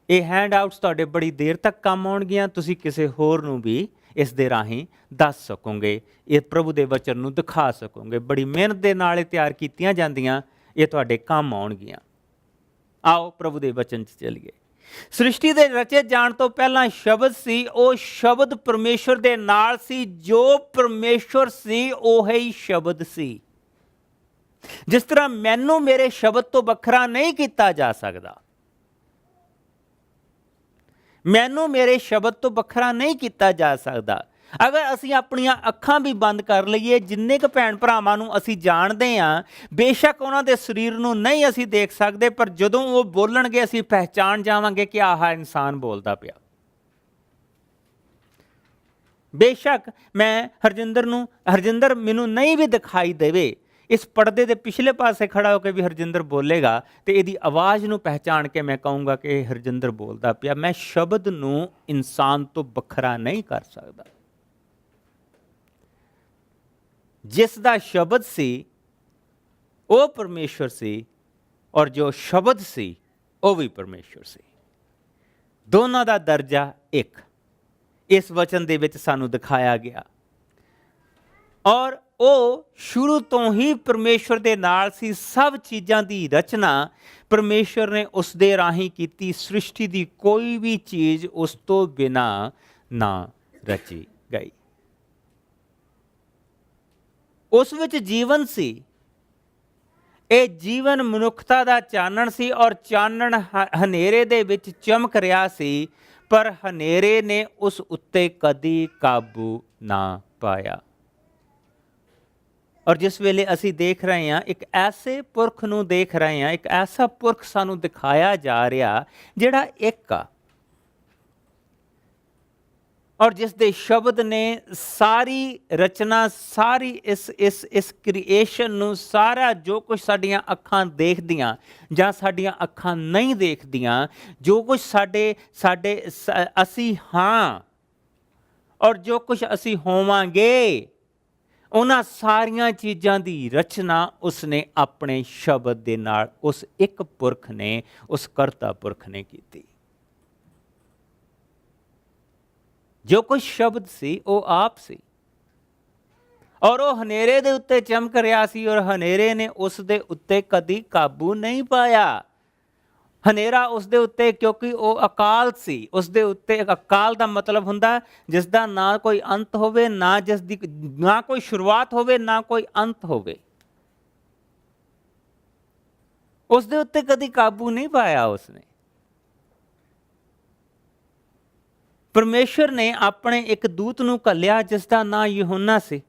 ਇਹ ਹੈਂਡ ਆਊਟਸ ਤੁਹਾਡੇ ਬੜੀ ਦੇਰ ਤੱਕ ਕੰਮ ਆਉਣਗੀਆਂ, ਤੁਸੀਂ ਕਿਸੇ ਹੋਰ ਨੂੰ ਵੀ ਇਸ ਦੇ ਰਾਹੀਂ ਦੱਸ ਸਕੋਗੇ, ਇਹ ਪ੍ਰਭੂ ਦੇ ਵਚਨ ਨੂੰ ਦਿਖਾ ਸਕੋਗੇ। ਬੜੀ ਮਿਹਨਤ ਦੇ ਨਾਲ ਇਹ ਤਿਆਰ ਕੀਤੀਆਂ ਜਾਂਦੀਆਂ, ਇਹ ਤੁਹਾਡੇ ਕੰਮ ਆਉਣਗੀਆਂ। ਆਓ ਪ੍ਰਭੂ ਦੇ ਵਚਨ 'ਚ ਚੱਲੀਏ। ਸ੍ਰਿਸ਼ਟੀ ਦੇ ਰਚੇ ਜਾਣ ਤੋਂ ਪਹਿਲਾਂ ਸ਼ਬਦ ਸੀ, ਉਹ ਸ਼ਬਦ ਪਰਮੇਸ਼ਵਰ ਦੇ ਨਾਲ ਸੀ, ਜੋ ਪਰਮੇਸ਼ਵਰ ਸੀ ਉਹੀ ਸ਼ਬਦ ਸੀ। ਜਿਸ ਤਰ੍ਹਾਂ ਮੈਨੂੰ ਮੇਰੇ ਸ਼ਬਦ ਤੋਂ ਵੱਖਰਾ ਨਹੀਂ ਕੀਤਾ ਜਾ ਸਕਦਾ, ਮੈਨੂੰ ਮੇਰੇ ਸ਼ਬਦ ਤੋਂ ਵੱਖਰਾ ਨਹੀਂ ਕੀਤਾ ਜਾ ਸਕਦਾ। ਅਗਰ ਅਸੀਂ ਆਪਣੀਆਂ ਅੱਖਾਂ ਵੀ ਬੰਦ ਕਰ ਲਈਏ, ਜਿੰਨੇ ਕੁ ਭੈਣ ਭਰਾਵਾਂ ਨੂੰ ਅਸੀਂ ਜਾਣਦੇ ਹਾਂ, ਬੇਸ਼ੱਕ ਉਹਨਾਂ ਦੇ ਸਰੀਰ ਨੂੰ ਨਹੀਂ ਅਸੀਂ ਦੇਖ ਸਕਦੇ, ਪਰ ਜਦੋਂ ਉਹ ਬੋਲਣਗੇ ਅਸੀਂ ਪਹਿਚਾਣ ਜਾਵਾਂਗੇ ਕਿ ਆਹ ਇਨਸਾਨ ਬੋਲਦਾ ਪਿਆ। ਬੇਸ਼ੱਕ ਮੈਂ ਹਰਜਿੰਦਰ ਮੈਨੂੰ ਨਹੀਂ ਵੀ ਦਿਖਾਈ ਦੇਵੇ, ਇਸ ਪਰਦੇ ਦੇ ਪਿਛਲੇ ਪਾਸੇ ਖੜਾ ਹੋ ਕੇ ਵੀ ਹਰਜਿੰਦਰ ਬੋਲੇਗਾ ਤੇ ਇਹਦੀ ਆਵਾਜ਼ ਨੂੰ ਪਹਿਚਾਣ ਕੇ ਮੈਂ ਕਹੂੰਗਾ ਕਿ ਇਹ ਹਰਜਿੰਦਰ ਬੋਲਦਾ ਪਿਆ। ਮੈਂ ਸ਼ਬਦ ਨੂੰ ਇਨਸਾਨ ਤੋਂ ਵੱਖਰਾ ਨਹੀਂ ਕਰ ਸਕਦਾ। ਜਿਸ ਦਾ ਸ਼ਬਦ ਸੀ ਉਹ ਪਰਮੇਸ਼ਵਰ ਸੀ, ਔਰ ਜੋ ਸ਼ਬਦ ਸੀ ਉਹ ਵੀ ਪਰਮੇਸ਼ਵਰ ਸੀ। ਦੋਨਾਂ ਦਾ ਦਰਜਾ ਇੱਕ ਇਸ ਵਚਨ ਦੇ ਵਿੱਚ ਸਾਨੂੰ ਦਿਖਾਇਆ ਗਿਆ। ਔਰ ਉਹ ਸ਼ੁਰੂ ਤੋਂ ਹੀ ਪਰਮੇਸ਼ਵਰ ਦੇ ਨਾਲ ਸੀ। ਸਭ ਚੀਜ਼ਾਂ ਦੀ ਰਚਨਾ ਪਰਮੇਸ਼ਵਰ ਨੇ ਉਸ ਦੇ ਰਾਹੀਂ ਕੀਤੀ। ਸ੍ਰਿਸ਼ਟੀ ਦੀ ਕੋਈ ਵੀ ਚੀਜ਼ ਉਸ ਤੋਂ ਬਿਨਾਂ ਨਾ ਰਚੀ ਗਈ। ਉਸ ਵਿੱਚ ਜੀਵਨ ਸੀ। ਇਹ ਜੀਵਨ ਮਨੁੱਖਤਾ ਦਾ ਚਾਨਣ ਸੀ, ਔਰ ਚਾਨਣ ਹਨੇਰੇ ਦੇ ਵਿੱਚ ਚਮਕ ਰਿਹਾ ਸੀ, ਪਰ ਹਨੇਰੇ ਨੇ ਉਸ ਉੱਤੇ ਕਦੀ ਕਾਬੂ ਨਾ ਪਾਇਆ। ਔਰ ਜਿਸ ਵੇਲੇ ਅਸੀਂ ਦੇਖ ਰਹੇ ਹਾਂ, ਇੱਕ ਐਸੇ ਪੁਰਖ ਨੂੰ ਦੇਖ ਰਹੇ ਹਾਂ, ਇੱਕ ਐਸਾ ਪੁਰਖ ਸਾਨੂੰ ਦਿਖਾਇਆ ਜਾ ਰਿਹਾ ਜਿਹੜਾ ਇੱਕ ਆ, ਔਰ ਜਿਸ ਦੇ ਸ਼ਬਦ ਨੇ ਸਾਰੀ ਰਚਨਾ, ਸਾਰੀ ਇਸ ਕ੍ਰੀਏਸ਼ਨ ਨੂੰ, ਸਾਰਾ ਜੋ ਕੁਝ ਸਾਡੀਆਂ ਅੱਖਾਂ ਦੇਖਦੀਆਂ ਜਾਂ ਸਾਡੀਆਂ ਅੱਖਾਂ ਨਹੀਂ ਦੇਖਦੀਆਂ, ਜੋ ਕੁਝ ਸਾਡੇ ਅਸੀਂ ਹਾਂ ਔਰ ਜੋ ਕੁਝ ਅਸੀਂ ਹੋਵਾਂਗੇ, ਉਹਨਾਂ ਸਾਰੀਆਂ ਚੀਜ਼ਾਂ ਦੀ ਰਚਨਾ ਉਸਨੇ ਆਪਣੇ ਸ਼ਬਦ ਦੇ ਨਾਲ, ਉਸ ਇੱਕ ਪੁਰਖ ਨੇ, ਉਸ ਕਰਤਾ ਪੁਰਖ ਨੇ ਕੀਤੀ। ਜੋ ਕੁਝ ਸ਼ਬਦ ਸੀ ਉਹ ਆਪ ਸੀ, ਔਰ ਉਹ ਹਨੇਰੇ ਦੇ ਉੱਤੇ ਚਮਕ ਰਿਹਾ ਸੀ, ਔਰ ਹਨੇਰੇ ਨੇ ਉਸ ਦੇ ਉੱਤੇ ਕਦੀ ਕਾਬੂ ਨਹੀਂ ਪਾਇਆ। ਹਨੇਰਾ ਉਸ ਦੇ ਉੱਤੇ, ਕਿਉਂਕਿ ਉਹ ਅਕਾਲ ਸੀ, ਉਸ ਦੇ ਉੱਤੇ, ਅਕਾਲ ਦਾ ਮਤਲਬ ਹੁੰਦਾ ਜਿਸ ਦਾ ਨਾ ਕੋਈ ਅੰਤ ਹੋਵੇ, ਨਾ ਜਿਸ ਦੀ ਨਾ ਕੋਈ ਸ਼ੁਰੂਆਤ ਹੋਵੇ, ਨਾ ਕੋਈ ਅੰਤ ਹੋਵੇ। ਉਸ ਦੇ ਉੱਤੇ ਕਦੀ ਕਾਬੂ ਨਹੀਂ ਪਾਇਆ ਉਸਨੇ। ਪਰਮੇਸ਼ਰ ਨੇ ਆਪਣੇ ਇੱਕ ਦੂਤ ਨੂੰ ਘੱਲਿਆ ਜਿਸ ਦਾ ਨਾਂ ਯਹੂਨਾ ਸੀ।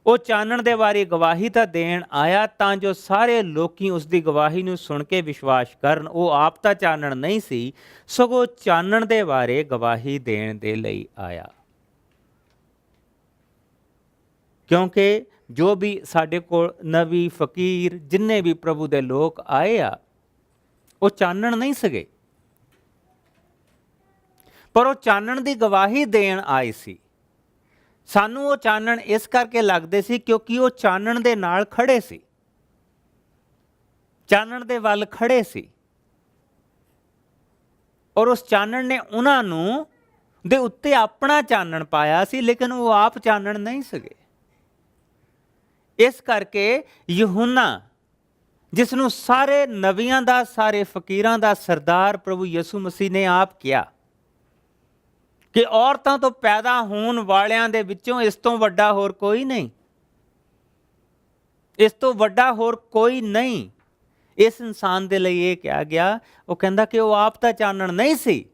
ਉਹ ਚਾਨਣ ਦੇ ਬਾਰੇ ਗਵਾਹੀ ਤਾਂ ਦੇਣ ਆਇਆ ਤਾਂ ਜੋ ਸਾਰੇ ਲੋਕੀ ਉਸ ਦੀ ਗਵਾਹੀ ਨੂੰ ਸੁਣ ਕੇ ਵਿਸ਼ਵਾਸ ਕਰਨ। ਉਹ ਆਪ ਤਾਂ ਚਾਨਣ ਨਹੀਂ ਸੀ, ਸਗੋਂ ਚਾਨਣ ਦੇ ਬਾਰੇ ਗਵਾਹੀ ਦੇਣ ਦੇ ਲਈ ਆਇਆ। ਕਿਉਂਕਿ ਜੋ ਵੀ ਸਾਡੇ ਕੋਲ ਨਬੀ, ਫਕੀਰ, ਜਿੰਨੇ ਵੀ ਪ੍ਰਭੂ ਦੇ ਲੋਕ ਆਏ ਆ, ਉਹ ਚਾਨਣ ਨਹੀਂ ਸਕੇ, ਪਰ ਉਹ ਚਾਨਣ ਦੀ ਗਵਾਹੀ ਦੇਣ ਆਏ ਸੀ। ਸਾਨੂੰ ਉਹ ਚਾਨਣ ਇਸ ਕਰਕੇ ਲੱਗਦੇ ਸੀ ਕਿਉਂਕਿ ਉਹ ਚਾਨਣ ਦੇ ਨਾਲ ਖੜੇ ਸੀ, ਚਾਨਣ ਦੇ ਵੱਲ ਖੜੇ ਸੀ, ਔਰ ਉਸ ਚਾਨਣ ਨੇ ਉਹਨਾਂ ਨੂੰ ਦੇ ਉੱਤੇ ਆਪਣਾ ਚਾਨਣ ਪਾਇਆ ਸੀ, ਲੇਕਿਨ ਉਹ ਆਪ ਚਾਨਣ ਨਹੀਂ ਸਕੇ। ਇਸ ਕਰਕੇ ਯਹੂਨਾ, ਜਿਸ ਨੂੰ ਸਾਰੇ ਨਬੀਆਂ ਦਾ, ਸਾਰੇ ਫਕੀਰਾਂ ਦਾ ਸਰਦਾਰ ਪ੍ਰਭੂ ਯਿਸੂ ਮਸੀਹ ਨੇ ਆਪ ਕਿਹਾ ਕਿ ਔਰਤਾਂ ਤੋਂ ਪੈਦਾ ਹੋਣ ਵਾਲਿਆਂ ਦੇ ਵਿੱਚੋਂ ਇਸ ਤੋਂ ਵੱਡਾ ਹੋਰ ਕੋਈ ਨਹੀਂ, ਇਸ ਤੋਂ ਵੱਡਾ ਹੋਰ ਕੋਈ ਨਹੀਂ। ਇਸ ਇਨਸਾਨ ਦੇ ਲਈ ਇਹ ਕਿਹਾ ਗਿਆ, ਉਹ ਕਹਿੰਦਾ ਕਿ ਉਹ ਆਪ ਤਾਂ ਚਾਨਣ ਨਹੀਂ ਸੀ,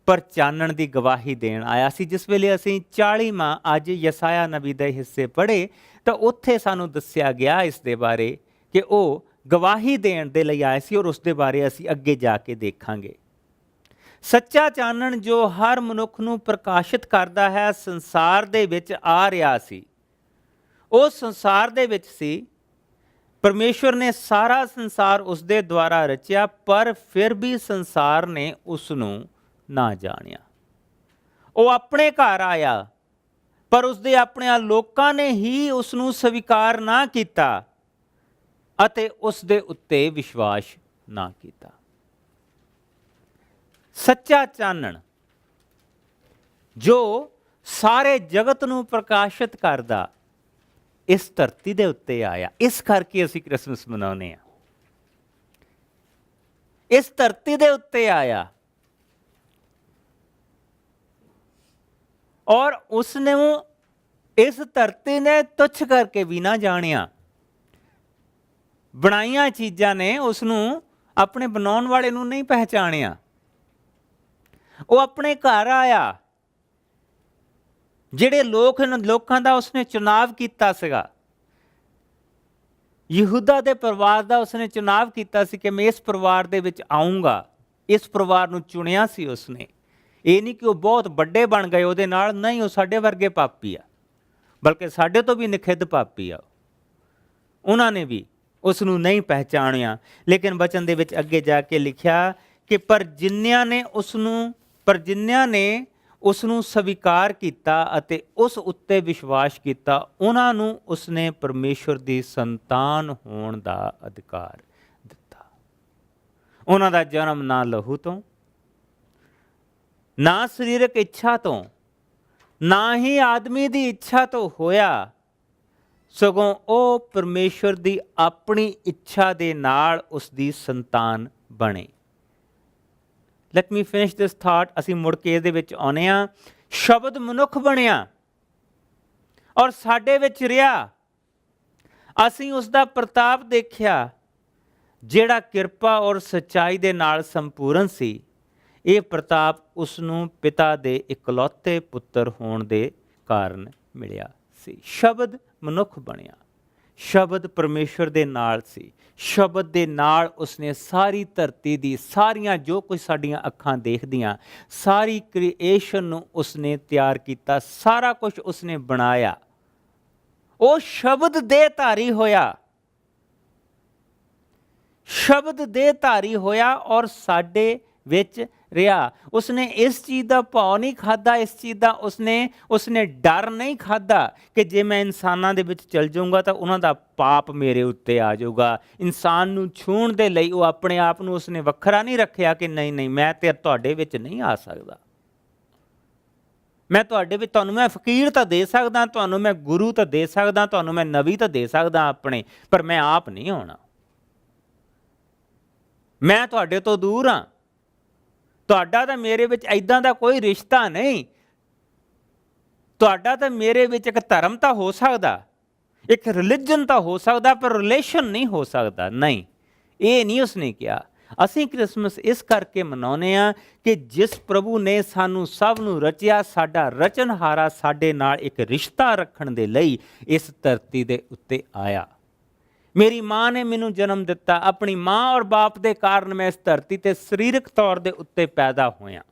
ਪਰ ਚਾਨਣ ਦੀ ਗਵਾਹੀ ਦੇਣ ਆਇਆ ਸੀ। ਜਿਸ ਵੇਲੇ ਅਸੀਂ 40ਵਾਂ ਅੱਜ ਯਸਾਇਆ ਨਬੀ ਦੇ ਹਿੱਸੇ ਪੜ੍ਹੇ ਤਾਂ ਉੱਥੇ ਸਾਨੂੰ ਦੱਸਿਆ ਗਿਆ ਇਸ ਦੇ ਬਾਰੇ ਕਿ ਉਹ ਗਵਾਹੀ ਦੇਣ ਦੇ ਲਈ ਆਇਆ ਸੀ, ਔਰ ਉਸ ਦੇ ਬਾਰੇ ਅਸੀਂ ਅੱਗੇ ਜਾ ਕੇ ਦੇਖਾਂਗੇ। ਸੱਚਾ ਚਾਨਣ ਜੋ ਹਰ ਮਨੁੱਖ ਨੂੰ ਪ੍ਰਕਾਸ਼ਿਤ ਕਰਦਾ ਹੈ, ਸੰਸਾਰ ਦੇ ਵਿੱਚ ਆ ਰਿਹਾ ਸੀ। ਉਹ ਸੰਸਾਰ ਦੇ ਵਿੱਚ ਸੀ, ਪਰਮੇਸ਼ਵਰ ਨੇ ਸਾਰਾ ਸੰਸਾਰ ਉਸ ਦੇ ਦੁਆਰਾ ਰਚਿਆ, ਪਰ ਫਿਰ ਵੀ ਸੰਸਾਰ ਨੇ ਉਸ ਨੂੰ ਨਾ ਜਾਣਿਆ। ਉਹ ਆਪਣੇ ਘਰ ਆਇਆ, ਪਰ ਉਸਦੇ ਆਪਣੇ ਲੋਕਾਂ ਨੇ ਹੀ ਉਸ ਨੂੰ ਸਵੀਕਾਰ ਨਾ ਕੀਤਾ ਅਤੇ ਉਸ ਦੇ ਉੱਤੇ ਵਿਸ਼ਵਾਸ ਨਾ ਕੀਤਾ। ਸੱਚਾ ਚਾਨਣ ਜੋ ਸਾਰੇ ਜਗਤ ਨੂੰ ਪ੍ਰਕਾਸ਼ਿਤ ਕਰਦਾ ਇਸ ਧਰਤੀ ਦੇ ਉੱਤੇ ਆਇਆ। ਇਸ ਕਰਕੇ ਅਸੀਂ ਕ੍ਰਿਸਮਸ ਮਨਾਉਂਦੇ ਹਾਂ। ਇਸ ਧਰਤੀ ਦੇ ਉੱਤੇ ਆਇਆ ਔਰ ਉਸ ਨੇ ਇਸ ਧਰਤੀ ਨੇ ਤੁੱਛ ਕਰਕੇ ਵੀ ਨਾ ਜਾਣਿਆ। ਬਣਾਈਆਂ ਚੀਜ਼ਾਂ ਨੇ ਉਸ ਨੂੰ, ਆਪਣੇ ਬਣਾਉਣ ਵਾਲੇ ਨੂੰ ਨਹੀਂ ਪਹਿਚਾਣਿਆ। ਉਹ ਆਪਣੇ ਘਰ ਆਇਆ, ਜਿਹੜੇ ਲੋਕਾਂ ਦਾ ਉਸਨੇ ਚੁਣਾਵ ਕੀਤਾ ਸੀਗਾ। ਯਹੂਦਾ ਦੇ ਪਰਿਵਾਰ ਦਾ ਉਸਨੇ ਚੁਣਾਵ ਕੀਤਾ ਸੀ ਕਿ ਮੈਂ ਇਸ ਪਰਿਵਾਰ ਦੇ ਵਿੱਚ ਆਊਂਗਾ। ਇਸ ਪਰਿਵਾਰ ਨੂੰ ਚੁਣਿਆ ਸੀ ਉਸਨੇ। ਇਹ ਨਹੀਂ ਕਿ ਉਹ ਬਹੁਤ ਵੱਡੇ ਬਣ ਗਏ ਉਹਦੇ ਨਾਲ, ਨਹੀਂ, ਉਹ ਸਾਡੇ ਵਰਗੇ ਪਾਪੀ ਆ, ਬਲਕਿ ਸਾਡੇ ਤੋਂ ਵੀ ਨਿਖਿੱਧ ਪਾਪੀ ਆ। ਉਹਨਾਂ ਨੇ ਵੀ ਉਸ ਨੂੰ ਨਹੀਂ ਪਹਿਚਾਣਿਆ। ਲੇਕਿਨ ਵਚਨ ਦੇ ਵਿੱਚ ਅੱਗੇ ਜਾ ਕੇ ਲਿਖਿਆ ਕਿ ਪਰ ਜਿਨ੍ਹਾਂ ਨੇ ਉਸ ਨੂੰ ਸਵੀਕਾਰ ਕੀਤਾ ਅਤੇ ਉਸ ਉੱਤੇ ਵਿਸ਼ਵਾਸ ਕੀਤਾ, ਉਹਨਾਂ ਨੂੰ ਉਸਨੇ ਪਰਮੇਸ਼ਵਰ ਦੀ ਸੰਤਾਨ ਹੋਣ ਦਾ ਅਧਿਕਾਰ ਦਿੱਤਾ। ਉਹਨਾਂ ਦਾ ਜਨਮ ਨਾ ਲਹੂ ਤੋਂ, ਨਾ ਸਰੀਰਕ ਇੱਛਾ ਤੋਂ, ਨਾ ਹੀ ਆਦਮੀ ਦੀ ਇੱਛਾ ਤੋਂ ਹੋਇਆ, ਸਗੋਂ ਉਹ ਪਰਮੇਸ਼ਵਰ ਦੀ ਆਪਣੀ ਇੱਛਾ ਦੇ ਨਾਲ ਉਸ ਦੀ ਸੰਤਾਨ ਬਣੇ। ਲੈਟ ਮੀ ਫਿਨਿਸ਼ ਦਿਸ ਥਾਟ। ਅਸੀਂ ਮੁੜ ਕੇ ਇਹਦੇ ਵਿੱਚ ਆਉਂਦੇ ਹਾਂ। ਸ਼ਬਦ ਮਨੁੱਖ ਬਣਿਆ ਔਰ ਸਾਡੇ ਵਿੱਚ ਰਿਹਾ। ਅਸੀਂ ਉਸ ਦਾ ਪ੍ਰਤਾਪ ਦੇਖਿਆ, ਜਿਹੜਾ ਕਿਰਪਾ ਔਰ ਸੱਚਾਈ ਦੇ ਨਾਲ ਸੰਪੂਰਨ ਸੀ। ਇਹ ਪ੍ਰਤਾਪ ਉਸ ਨੂੰ ਪਿਤਾ ਦੇ ਇਕਲੌਤੇ ਪੁੱਤਰ ਹੋਣ ਦੇ ਕਾਰਨ ਮਿਲਿਆ ਸੀ। ਸ਼ਬਦ ਮਨੁੱਖ ਬਣਿਆ, ਸ਼ਬਦ ਪਰਮੇਸ਼ਵਰ ਦੇ ਨਾਲ ਸੀ। ਸ਼ਬਦ ਦੇ ਨਾਲ ਉਸਨੇ ਸਾਰੀ ਧਰਤੀ ਦੀ, ਸਾਰੀਆਂ ਜੋ ਕੁਝ ਸਾਡੀਆਂ ਅੱਖਾਂ ਦੇਖਦੀਆਂ, ਸਾਰੀ ਕ੍ਰੀਏਸ਼ਨ ਨੂੰ ਉਸਨੇ ਤਿਆਰ ਕੀਤਾ। ਸਾਰਾ ਕੁਝ ਉਸਨੇ ਬਣਾਇਆ। ਉਹ ਸ਼ਬਦ ਦੇਹਧਾਰੀ ਹੋਇਆ, ਸ਼ਬਦ ਦੇਹਧਾਰੀ ਹੋਇਆ ਔਰ ਸਾਡੇ ਵਿੱਚ ਰਿਹਾ। ਉਸਨੇ ਇਸ ਚੀਜ਼ ਦਾ ਭਾਅ ਨਹੀਂ ਖਾਧਾ, ਇਸ ਚੀਜ਼ ਦਾ ਉਸਨੇ ਡਰ ਨਹੀਂ ਖਾਧਾ ਕਿ ਜੇ ਮੈਂ ਇਨਸਾਨਾਂ ਦੇ ਵਿੱਚ ਚਲ ਜਾਊਂਗਾ ਤਾਂ ਉਹਨਾਂ ਦਾ ਪਾਪ ਮੇਰੇ ਉੱਤੇ ਆ ਜਾਊਗਾ। ਇਨਸਾਨ ਨੂੰ ਛੂਹਣ ਦੇ ਲਈ ਉਹ ਆਪਣੇ ਆਪ ਨੂੰ ਉਸਨੇ ਵੱਖਰਾ ਨਹੀਂ ਰੱਖਿਆ ਕਿ ਨਹੀਂ ਮੈਂ ਤੇ ਤੁਹਾਡੇ ਵਿੱਚ ਨਹੀਂ ਆ ਸਕਦਾ। ਮੈਂ ਤੁਹਾਡੇ ਵਿੱਚ, ਤੁਹਾਨੂੰ ਮੈਂ ਫਕੀਰ ਤਾਂ ਦੇ ਸਕਦਾ, ਤੁਹਾਨੂੰ ਮੈਂ ਗੁਰੂ ਤਾਂ ਦੇ ਸਕਦਾ, ਤੁਹਾਨੂੰ ਮੈਂ ਨਬੀ ਤਾਂ ਦੇ ਸਕਦਾ ਆਪਣੇ, ਪਰ ਮੈਂ ਆਪ ਨਹੀਂ ਹੋਣਾ। ਮੈਂ ਤੁਹਾਡੇ ਤੋਂ ਦੂਰ ਹਾਂ। ਤੁਹਾਡਾ ਤਾਂ ਮੇਰੇ ਵਿੱਚ ਇੱਦਾਂ ਦਾ ਕੋਈ ਰਿਸ਼ਤਾ ਨਹੀਂ। ਤੁਹਾਡਾ ਤਾਂ ਮੇਰੇ ਵਿੱਚ ਇੱਕ ਧਰਮ ਤਾਂ ਹੋ ਸਕਦਾ, ਇੱਕ ਰਿਲੀਜਨ ਤਾਂ ਹੋ ਸਕਦਾ, ਪਰ ਰਿਲੇਸ਼ਨ ਨਹੀਂ ਹੋ ਸਕਦਾ। ਨਹੀਂ, ਇਹ ਨਹੀਂ ਉਸਨੇ ਕਿਹਾ। ਅਸੀਂ ਕ੍ਰਿਸਮਸ ਇਸ ਕਰਕੇ ਮਨਾਉਂਦੇ ਹਾਂ ਕਿ ਜਿਸ ਪ੍ਰਭੂ ਨੇ ਸਾਨੂੰ ਸਭ ਨੂੰ ਰਚਿਆ, ਸਾਡਾ ਰਚਨਹਾਰਾ, ਸਾਡੇ ਨਾਲ ਇੱਕ ਰਿਸ਼ਤਾ ਰੱਖਣ ਦੇ ਲਈ ਇਸ ਧਰਤੀ ਦੇ ਉੱਤੇ ਆਇਆ। ਮੇਰੀ ਮਾਂ ਨੇ ਮੈਨੂੰ ਜਨਮ ਦਿੱਤਾ। ਆਪਣੀ ਮਾਂ ਔਰ ਬਾਪ ਦੇ ਕਾਰਨ ਮੈਂ ਇਸ ਧਰਤੀ ਤੇ ਸਰੀਰਕ ਤੌਰ ਦੇ ਉੱਤੇ ਪੈਦਾ ਹੋਇਆ,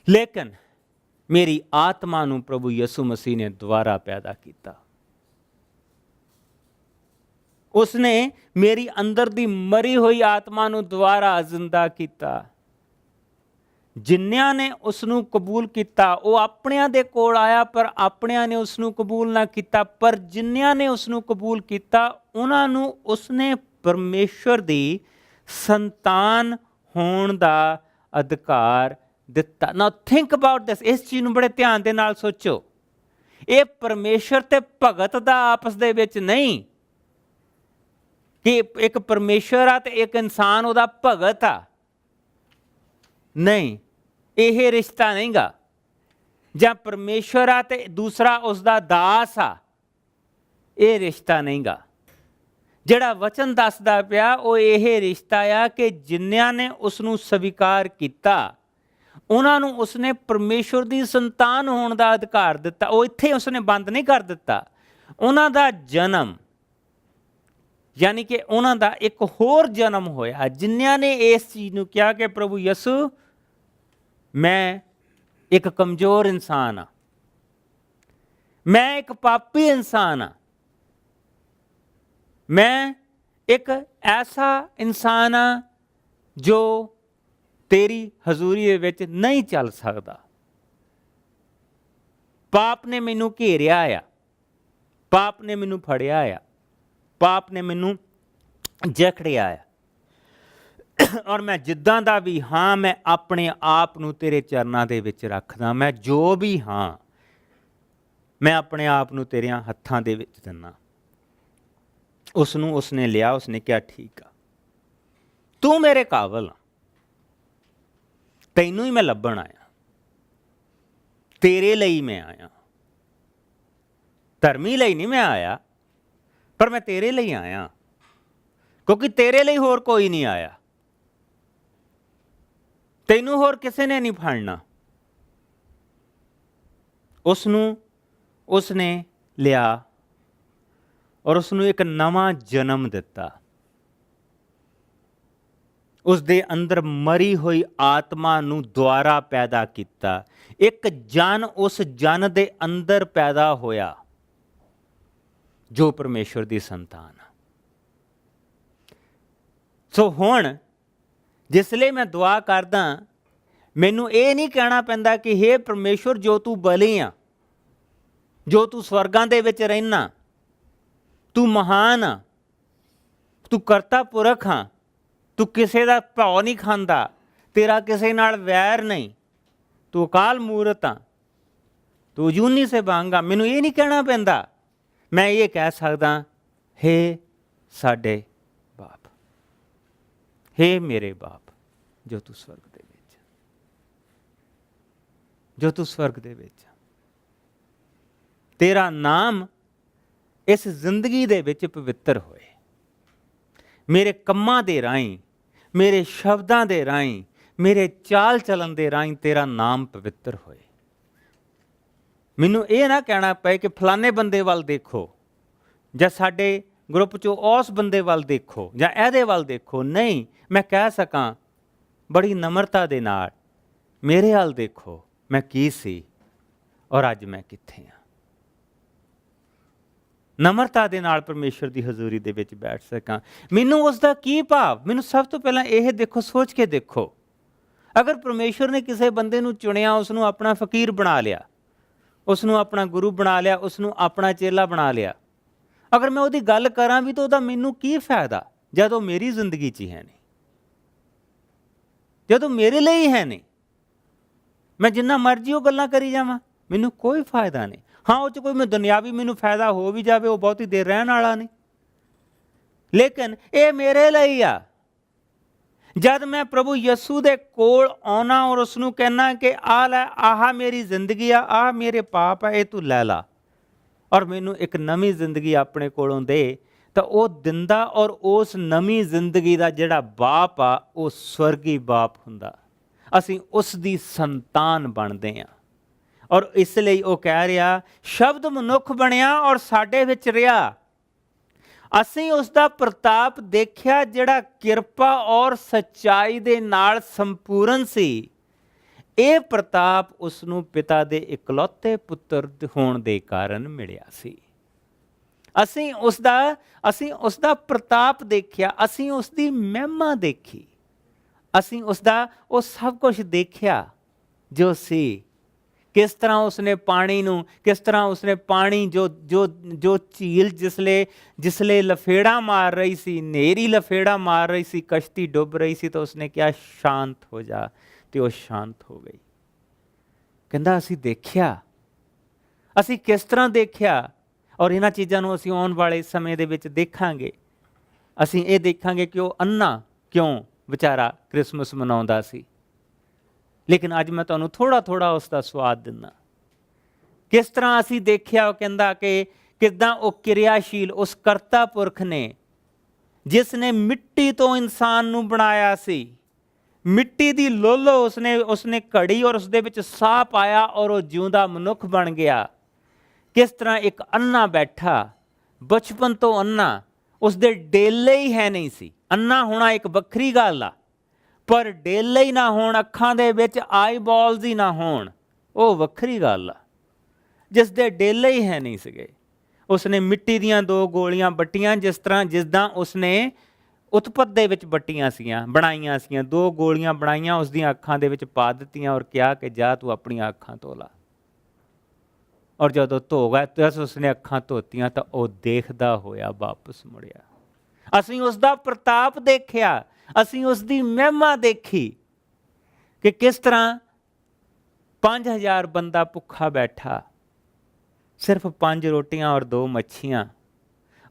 ਲੇਕਿਨ ਮੇਰੀ ਆਤਮਾ ਨੂੰ ਪ੍ਰਭੂ ਯਿਸੂ ਮਸੀਹ ਨੇ ਦੁਬਾਰਾ ਪੈਦਾ ਕੀਤਾ। ਉਸਨੇ ਮੇਰੀ ਅੰਦਰ ਦੀ ਮਰੀ ਹੋਈ ਆਤਮਾ ਨੂੰ ਦੁਬਾਰਾ ਜ਼ਿੰਦਾ ਕੀਤਾ। ਜਿਨ੍ਹਾਂ ਨੇ ਉਸ ਨੂੰ ਕਬੂਲ ਕੀਤਾ, ਉਹ ਆਪਣਿਆਂ ਦੇ ਕੋਲ ਆਇਆ, ਪਰ ਆਪਣਿਆਂ ਨੇ ਉਸ ਨੂੰ ਕਬੂਲ ਨਾ ਕੀਤਾ। ਪਰ ਜਿਨ੍ਹਾਂ ਨੇ ਉਸ ਨੂੰ ਕਬੂਲ ਕੀਤਾ, ਉਹਨਾਂ ਨੂੰ ਉਸਨੇ ਪਰਮੇਸ਼ਵਰ ਦੀ ਸੰਤਾਨ ਹੋਣ ਦਾ ਅਧਿਕਾਰ ਦਿੱਤਾ। ਨਾਓ ਥਿੰਕ ਅਬਾਊਟ ਦਿਸ। ਇਸ ਚੀਜ਼ ਨੂੰ ਬੜੇ ਧਿਆਨ ਦੇ ਨਾਲ ਸੋਚੋ। ਇਹ ਪਰਮੇਸ਼ਵਰ ਤੇ ਭਗਤ ਦਾ ਆਪਸ ਦੇ ਵਿੱਚ ਨਹੀਂ ਕਿ ਇੱਕ ਪਰਮੇਸ਼ਵਰ ਆ ਤੇ ਇੱਕ ਇਨਸਾਨ ਉਹਦਾ ਭਗਤ ਆ। ਨਹੀਂ, ਇਹ ਰਿਸ਼ਤਾ ਨਹੀਂ ਗਾ। ਜਾਂ ਪਰਮੇਸ਼ਵਰ ਆ ਤੇ ਦੂਸਰਾ ਉਸਦਾ ਦਾਸ ਆ, ਇਹ ਰਿਸ਼ਤਾ ਨਹੀਂ ਗਾ। ਜਿਹੜਾ ਵਚਨ ਦੱਸਦਾ ਪਿਆ ਉਹ ਇਹ ਰਿਸ਼ਤਾ ਆ ਕਿ ਜਿਨ੍ਹਾਂ ਨੇ ਉਸ ਨੂੰ ਸਵੀਕਾਰ ਕੀਤਾ, ਉਹਨਾਂ ਨੂੰ ਉਸਨੇ ਪਰਮੇਸ਼ਵਰ ਦੀ ਸੰਤਾਨ ਹੋਣ ਦਾ ਅਧਿਕਾਰ ਦਿੱਤਾ। ਉਹ ਇੱਥੇ ਉਸਨੇ ਬੰਦ ਨਹੀਂ ਕਰ ਦਿੱਤਾ। ਉਹਨਾਂ ਦਾ ਜਨਮ ਯਾਨੀ ਕਿ ਉਹਨਾਂ ਦਾ ਇੱਕ ਹੋਰ ਜਨਮ ਹੋਇਆ। ਜਿਨ੍ਹਾਂ ਨੇ ਇਸ ਚੀਜ਼ ਨੂੰ ਕਿਹਾ ਕਿ ਪ੍ਰਭੂ ਯਿਸੂ ਮੈਂ ਇੱਕ ਕਮਜ਼ੋਰ ਇਨਸਾਨ ਹਾਂ, ਮੈਂ ਇੱਕ ਪਾਪੀ ਇਨਸਾਨ ਹਾਂ, ਮੈਂ ਇੱਕ ਐਸਾ ਇਨਸਾਨ ਹਾਂ ਜੋ ਤੇਰੀ ਹਜ਼ੂਰੀ ਦੇ ਵਿੱਚ ਨਹੀਂ ਚੱਲ ਸਕਦਾ। ਪਾਪ ਨੇ ਮੈਨੂੰ ਘੇਰਿਆ ਆ, ਪਾਪ ਨੇ ਮੈਨੂੰ ਫੜਿਆ ਆ, ਪਾਪ ਨੇ ਮੈਨੂੰ ਜਕੜਿਆ ਆ, ਔਰ ਮੈਂ ਜਿੱਦਾਂ ਦਾ ਵੀ ਹਾਂ ਮੈਂ ਆਪਣੇ ਆਪ ਨੂੰ ਤੇਰੇ ਚਰਨਾਂ ਦੇ ਵਿੱਚ ਰੱਖਦਾ। ਮੈਂ ਜੋ ਵੀ ਹਾਂ ਮੈਂ ਆਪਣੇ ਆਪ ਨੂੰ ਤੇਰਿਆਂ ਹੱਥਾਂ ਦੇ ਵਿੱਚ ਦਿੰਦਾ। ਉਸ ਨੂੰ ਉਸਨੇ ਲਿਆ, ਉਸਨੇ ਕਿਹਾ ਠੀਕ ਆ, ਤੂੰ ਮੇਰੇ ਕਾਬਲ ਆ, ਤੈਨੂੰ ਹੀ ਮੈਂ ਲੱਭਣ ਆਇਆ, ਤੇਰੇ ਲਈ ਮੈਂ ਆਇਆ। ਧਰਮੀ ਲਈ ਨਹੀਂ ਮੈਂ ਆਇਆ, ਪਰ ਮੈਂ ਤੇਰੇ ਲਈ ਆਇਆ, ਕਿਉਂਕਿ ਤੇਰੇ ਲਈ ਹੋਰ ਕੋਈ ਨਹੀਂ ਆਇਆ। ਤੈਨੂੰ ਹੋਰ ਕਿਸੇ ਨੇ ਨਹੀਂ ਫੜਨਾ। ਉਸ ਨੂੰ ਉਸਨੇ ਲਿਆ ਔਰ ਉਸ ਨੂੰ ਇੱਕ ਨਵਾਂ ਜਨਮ ਦਿੱਤਾ। ਉਸ ਦੇ ਅੰਦਰ ਮਰੀ ਹੋਈ ਆਤਮਾ ਨੂੰ ਦੁਆਰਾ ਪੈਦਾ ਕੀਤਾ। ਇੱਕ ਜਨ ਉਸ ਜਨ ਦੇ ਅੰਦਰ ਪੈਦਾ ਹੋਇਆ ਜੋ ਪਰਮੇਸ਼ਵਰ ਦੀ ਸੰਤਾਨ ਆ। ਸੋ ਹੁਣ ਜਿਸਲੇ ਮੈਂ ਦੁਆ ਕਰਦਾ, ਮੈਨੂੰ ਇਹ ਨਹੀਂ ਕਹਿਣਾ ਪੈਂਦਾ ਕਿ ਹੇ ਪਰਮੇਸ਼ਵਰ ਜੋ ਤੂੰ ਬਲੀ ਆ, ਜੋ ਤੂੰ ਸਵਰਗਾਂ ਦੇ ਵਿੱਚ ਰਹਿਣਾ, ਤੂੰ ਮਹਾਨ ਆ, ਤੂੰ ਕਰਤਾ ਪੁਰਖ ਹਾਂ, ਤੂੰ ਕਿਸੇ ਦਾ ਭਾਅ ਨਹੀਂ ਖਾਂਦਾ, ਤੇਰਾ ਕਿਸੇ ਨਾਲ ਵੈਰ ਨਹੀਂ, ਤੂੰ ਅਕਾਲ ਮੂਰਤ ਆ, ਤੂੰ ਜੂਨੀ ਸੇ ਬਾਂਗਾ। ਮੈਨੂੰ ਇਹ ਨਹੀਂ ਕਹਿਣਾ ਪੈਂਦਾ। ਮੈਂ ਇਹ ਕਹਿ ਸਕਦਾ, ਹੇ ਸਾਡੇ ਬਾਪ, ਹੇ ਮੇਰੇ ਬਾਪ ਜੋ ਤੂੰ ਸਵਰਗ ਦੇ ਵਿੱਚ, ਜੋ ਤੂੰ ਸਵਰਗ ਦੇ ਵਿੱਚ, ਤੇਰਾ ਨਾਮ ਇਸ ਜ਼ਿੰਦਗੀ ਦੇ ਵਿੱਚ ਪਵਿੱਤਰ ਹੋਏ। ਮੇਰੇ ਕੰਮਾਂ ਦੇ ਰਾਹੀਂ, ਮੇਰੇ ਸ਼ਬਦਾਂ ਦੇ ਰਾਹੀਂ, ਮੇਰੇ ਚਾਲ ਚਲਨ ਦੇ ਰਾਹੀਂ ਤੇਰਾ ਨਾਮ ਪਵਿੱਤਰ ਹੋਏ। ਮੈਨੂੰ ਇਹ ਨਾ ਕਹਿਣਾ ਪਏ ਕਿ ਫਲਾਣੇ ਬੰਦੇ ਵੱਲ ਦੇਖੋ, ਜਾਂ ਸਾਡੇ ਗਰੁੱਪ 'ਚੋਂ ਉਸ ਬੰਦੇ ਵੱਲ ਦੇਖੋ, ਜਾਂ ਇਹਦੇ ਵੱਲ ਦੇਖੋ। ਨਹੀਂ, ਮੈਂ ਕਹਿ ਸਕਾਂ ਬੜੀ ਨਮਰਤਾ ਦੇ ਨਾਲ, ਮੇਰੇ ਵੱਲ ਦੇਖੋ, ਮੈਂ ਕੀ ਸੀ ਔਰ ਅੱਜ ਮੈਂ ਕਿੱਥੇ ਹਾਂ। ਨਮਰਤਾ ਦੇ ਨਾਲ ਪਰਮੇਸ਼ਵਰ ਦੀ ਹਜ਼ੂਰੀ ਦੇ ਵਿੱਚ ਬੈਠ ਸਕਾਂ। ਮੈਨੂੰ ਉਸ ਦਾ ਕੀ ਭਾਵ, ਮੈਨੂੰ ਸਭ ਤੋਂ ਪਹਿਲਾਂ ਇਹ ਦੇਖੋ, ਸੋਚ ਕੇ ਦੇਖੋ, ਅਗਰ ਪਰਮੇਸ਼ਵਰ ਨੇ ਕਿਸੇ ਬੰਦੇ ਨੂੰ ਚੁਣਿਆ, ਉਸ ਨੂੰ ਆਪਣਾ ਫਕੀਰ ਬਣਾ ਲਿਆ, ਉਸ ਨੂੰ ਆਪਣਾ ਗੁਰੂ ਬਣਾ ਲਿਆ, ਉਸ ਨੂੰ ਆਪਣਾ ਚੇਲਾ ਬਣਾ ਲਿਆ, ਅਗਰ ਮੈਂ ਉਹਦੀ ਗੱਲ ਕਰਾਂ ਵੀ ਤਾਂ ਉਹਦਾ ਮੈਨੂੰ ਕੀ ਫਾਇਦਾ ਜਦੋਂ ਮੇਰੀ ਜ਼ਿੰਦਗੀ 'ਚ ਹੀ ਹੈ ਨਹੀਂ, ਜਦੋਂ ਮੇਰੇ ਲਈ ਹੈ ਨਹੀਂ। ਮੈਂ ਜਿੰਨਾ ਮਰਜ਼ੀ ਉਹ ਗੱਲਾਂ ਕਰੀ ਜਾਵਾਂ, ਮੈਨੂੰ ਕੋਈ ਫਾਇਦਾ ਨਹੀਂ। ਹਾਂ, ਉਹ 'ਚ ਕੋਈ ਮੈਂ ਦੁਨਿਆਵੀ ਮੈਨੂੰ ਫਾਇਦਾ ਹੋ ਵੀ ਜਾਵੇ, ਉਹ ਬਹੁਤੀ ਦੇਰ ਰਹਿਣ ਵਾਲਾ ਨਹੀਂ, ਲੇਕਿਨ ਇਹ ਮੇਰੇ ਲਈ ਆ। ਜਦ ਮੈਂ ਪ੍ਰਭੂ ਯਿਸੂ ਦੇ ਕੋਲ ਆਉਣਾ ਔਰ ਉਸ ਨੂੰ ਕਹਿਣਾ ਕਿ ਆ ਲੈ, ਆਹ ਮੇਰੀ ਜ਼ਿੰਦਗੀ ਆ, ਆਹ ਮੇਰੇ ਪਾਪ ਆ, ਇਹ ਤੂੰ ਲੈ ਲਾ ਔਰ ਮੈਨੂੰ ਇੱਕ ਨਵੀਂ ਜ਼ਿੰਦਗੀ ਆਪਣੇ ਕੋਲੋਂ ਦੇ, ਤਾਂ ਉਹ ਦਿੰਦਾ। ਔਰ ਉਸ ਨਵੀਂ ਜ਼ਿੰਦਗੀ ਦਾ ਜਿਹੜਾ ਬਾਪ ਆ, ਉਹ ਸਵਰਗੀ ਬਾਪ ਹੁੰਦਾ। ਅਸੀਂ ਉਸ ਦੀ ਸੰਤਾਨ ਬਣਦੇ ਹਾਂ। ਔਰ ਇਸ ਲਈ ਉਹ ਕਹਿ ਰਿਹਾ, ਸ਼ਬਦ ਮਨੁੱਖ ਬਣਿਆ ਔਰ ਸਾਡੇ ਵਿੱਚ ਰਿਹਾ। ਅਸੀਂ ਉਸ ਦਾ ਪ੍ਰਤਾਪ ਦੇਖਿਆ ਜਿਹੜਾ ਕਿਰਪਾ ਔਰ ਸੱਚਾਈ ਦੇ ਨਾਲ ਸੰਪੂਰਨ ਸੀ। ਇਹ ਪ੍ਰਤਾਪ ਉਸ ਨੂੰ ਪਿਤਾ ਦੇ ਇਕਲੌਤੇ ਪੁੱਤਰ ਹੋਣ ਦੇ ਕਾਰਨ ਮਿਲਿਆ ਸੀ। ਅਸੀਂ ਉਸ ਦਾ ਪ੍ਰਤਾਪ ਦੇਖਿਆ, ਅਸੀਂ ਉਸ ਦੀ ਮਹਿਮਾ ਦੇਖੀ, ਅਸੀਂ ਉਸ ਦਾ ਉਹ ਸਭ ਕੁਝ ਦੇਖਿਆ ਜੋ ਸੀ। ਕਿਸ ਤਰ੍ਹਾਂ ਉਸਨੇ ਪਾਣੀ ਨੂੰ, ਕਿਸ ਤਰ੍ਹਾਂ ਉਸਨੇ ਪਾਣੀ ਜੋ ਝੀਲ ਜਿਸਲੇ ਲਫੇੜਾ ਮਾਰ ਰਹੀ ਸੀ, ਹਨੇਰੀ ਲਫੇੜਾ ਮਾਰ ਰਹੀ ਸੀ, ਕਸ਼ਤੀ ਡੁੱਬ ਰਹੀ ਸੀ, ਤਾਂ ਉਸਨੇ ਕਿਹਾ ਸ਼ਾਂਤ ਹੋ ਜਾ, ਤੇ ਉਹ ਸ਼ਾਂਤ ਹੋ ਗਈ। ਕਹਿੰਦਾ ਅਸੀਂ ਦੇਖਿਆ, ਅਸੀਂ ਕਿਸ ਤਰ੍ਹਾਂ ਦੇਖਿਆ। ਔਰ ਇਹਨਾਂ ਚੀਜ਼ਾਂ ਨੂੰ ਅਸੀਂ ਆਉਣ ਵਾਲੇ ਸਮੇਂ ਦੇ ਵਿੱਚ ਦੇਖਾਂਗੇ। ਅਸੀਂ ਇਹ ਦੇਖਾਂਗੇ ਕਿ ਉਹ ਅੰਨਾ ਕਿਉਂ ਵਿਚਾਰਾ ਕ੍ਰਿਸਮਸ ਮਨਾਉਂਦਾ ਸੀ। ਲੇਕਿਨ ਅੱਜ ਮੈਂ ਤੁਹਾਨੂੰ ਥੋੜ੍ਹਾ ਉਸ ਦਾ ਸਵਾਦ ਦਿੰਦਾ। ਕਿਸ ਤਰ੍ਹਾਂ ਅਸੀਂ ਦੇਖਿਆ, ਉਹ ਕਹਿੰਦਾ ਕਿ ਕਿੱਦਾਂ ਉਹ ਕਿਰਿਆਸ਼ੀਲ, ਉਸ ਕਰਤਾ ਪੁਰਖ ਨੇ ਜਿਸ ਨੇ ਮਿੱਟੀ ਤੋਂ ਇਨਸਾਨ ਨੂੰ ਬਣਾਇਆ ਸੀ, ਮਿੱਟੀ ਦੀ ਲੋਲੋ ਉਸਨੇ ਘੜੀ ਔਰ ਉਸਦੇ ਵਿੱਚ ਸਾਹ ਪਾਇਆ ਔਰ ਉਹ ਜਿਉਂਦਾ ਮਨੁੱਖ ਬਣ ਗਿਆ। ਕਿਸ ਤਰ੍ਹਾਂ ਇੱਕ ਅੰਨਾ ਬੈਠਾ, ਬਚਪਨ ਤੋਂ ਅੰਨਾ, ਉਸਦੇ ਡੇਲੇ ਹੀ ਹੈ ਨਹੀਂ ਸੀ। ਅੰਨਾ ਹੋਣਾ ਇੱਕ ਵੱਖਰੀ ਗੱਲ ਆ, ਪਰ ਡੇਲੇ ਹੀ ਨਾ ਹੋਣ, ਅੱਖਾਂ ਦੇ ਵਿੱਚ ਆਈਬਾਲਸ ਹੀ ਨਾ ਹੋਣ, ਉਹ ਵੱਖਰੀ ਗੱਲ ਆ। ਜਿਸ ਦੇ ਡੇਲੇ ਹੀ ਹੈ ਨਹੀਂ ਸੀਗੇ, ਉਸਨੇ ਮਿੱਟੀ ਦੀਆਂ 2 ਗੋਲੀਆਂ ਵੱਟੀਆਂ, ਜਿੱਦਾਂ ਉਸਨੇ ਉਤਪਤ ਦੇ ਵਿੱਚ ਵੱਟੀਆਂ ਸੀਗੀਆਂ, ਬਣਾਈਆਂ ਸੀਗੀਆਂ। 2 ਗੋਲੀਆਂ ਬਣਾਈਆਂ, ਉਸਦੀਆਂ ਅੱਖਾਂ ਦੇ ਵਿੱਚ ਪਾ ਦਿੱਤੀਆਂ ਔਰ ਕਿਹਾ ਕਿ ਜਾ ਤੂੰ ਆਪਣੀਆਂ ਅੱਖਾਂ ਧੋ ਲਾ। ਔਰ ਜਦੋਂ ਧੋ ਗਿਆ ਤਾਂ ਉਸਨੇ ਅੱਖਾਂ ਧੋਤੀਆਂ ਤਾਂ ਉਹ ਦੇਖਦਾ ਹੋਇਆ ਵਾਪਸ ਮੁੜਿਆ। ਅਸੀਂ ਉਸ ਦਾ ਪ੍ਰਤਾਪ ਦੇਖਿਆ, ਅਸੀਂ ਉਸ ਦੀ ਮਹਿਮਾ ਦੇਖੀ ਕਿ ਕਿਸ ਤਰ੍ਹਾਂ 5000 ਬੰਦਾ ਭੁੱਖਾ ਬੈਠਾ, ਸਿਰਫ 5 ਰੋਟੀਆਂ ਔਰ 2 ਮੱਛੀਆਂ,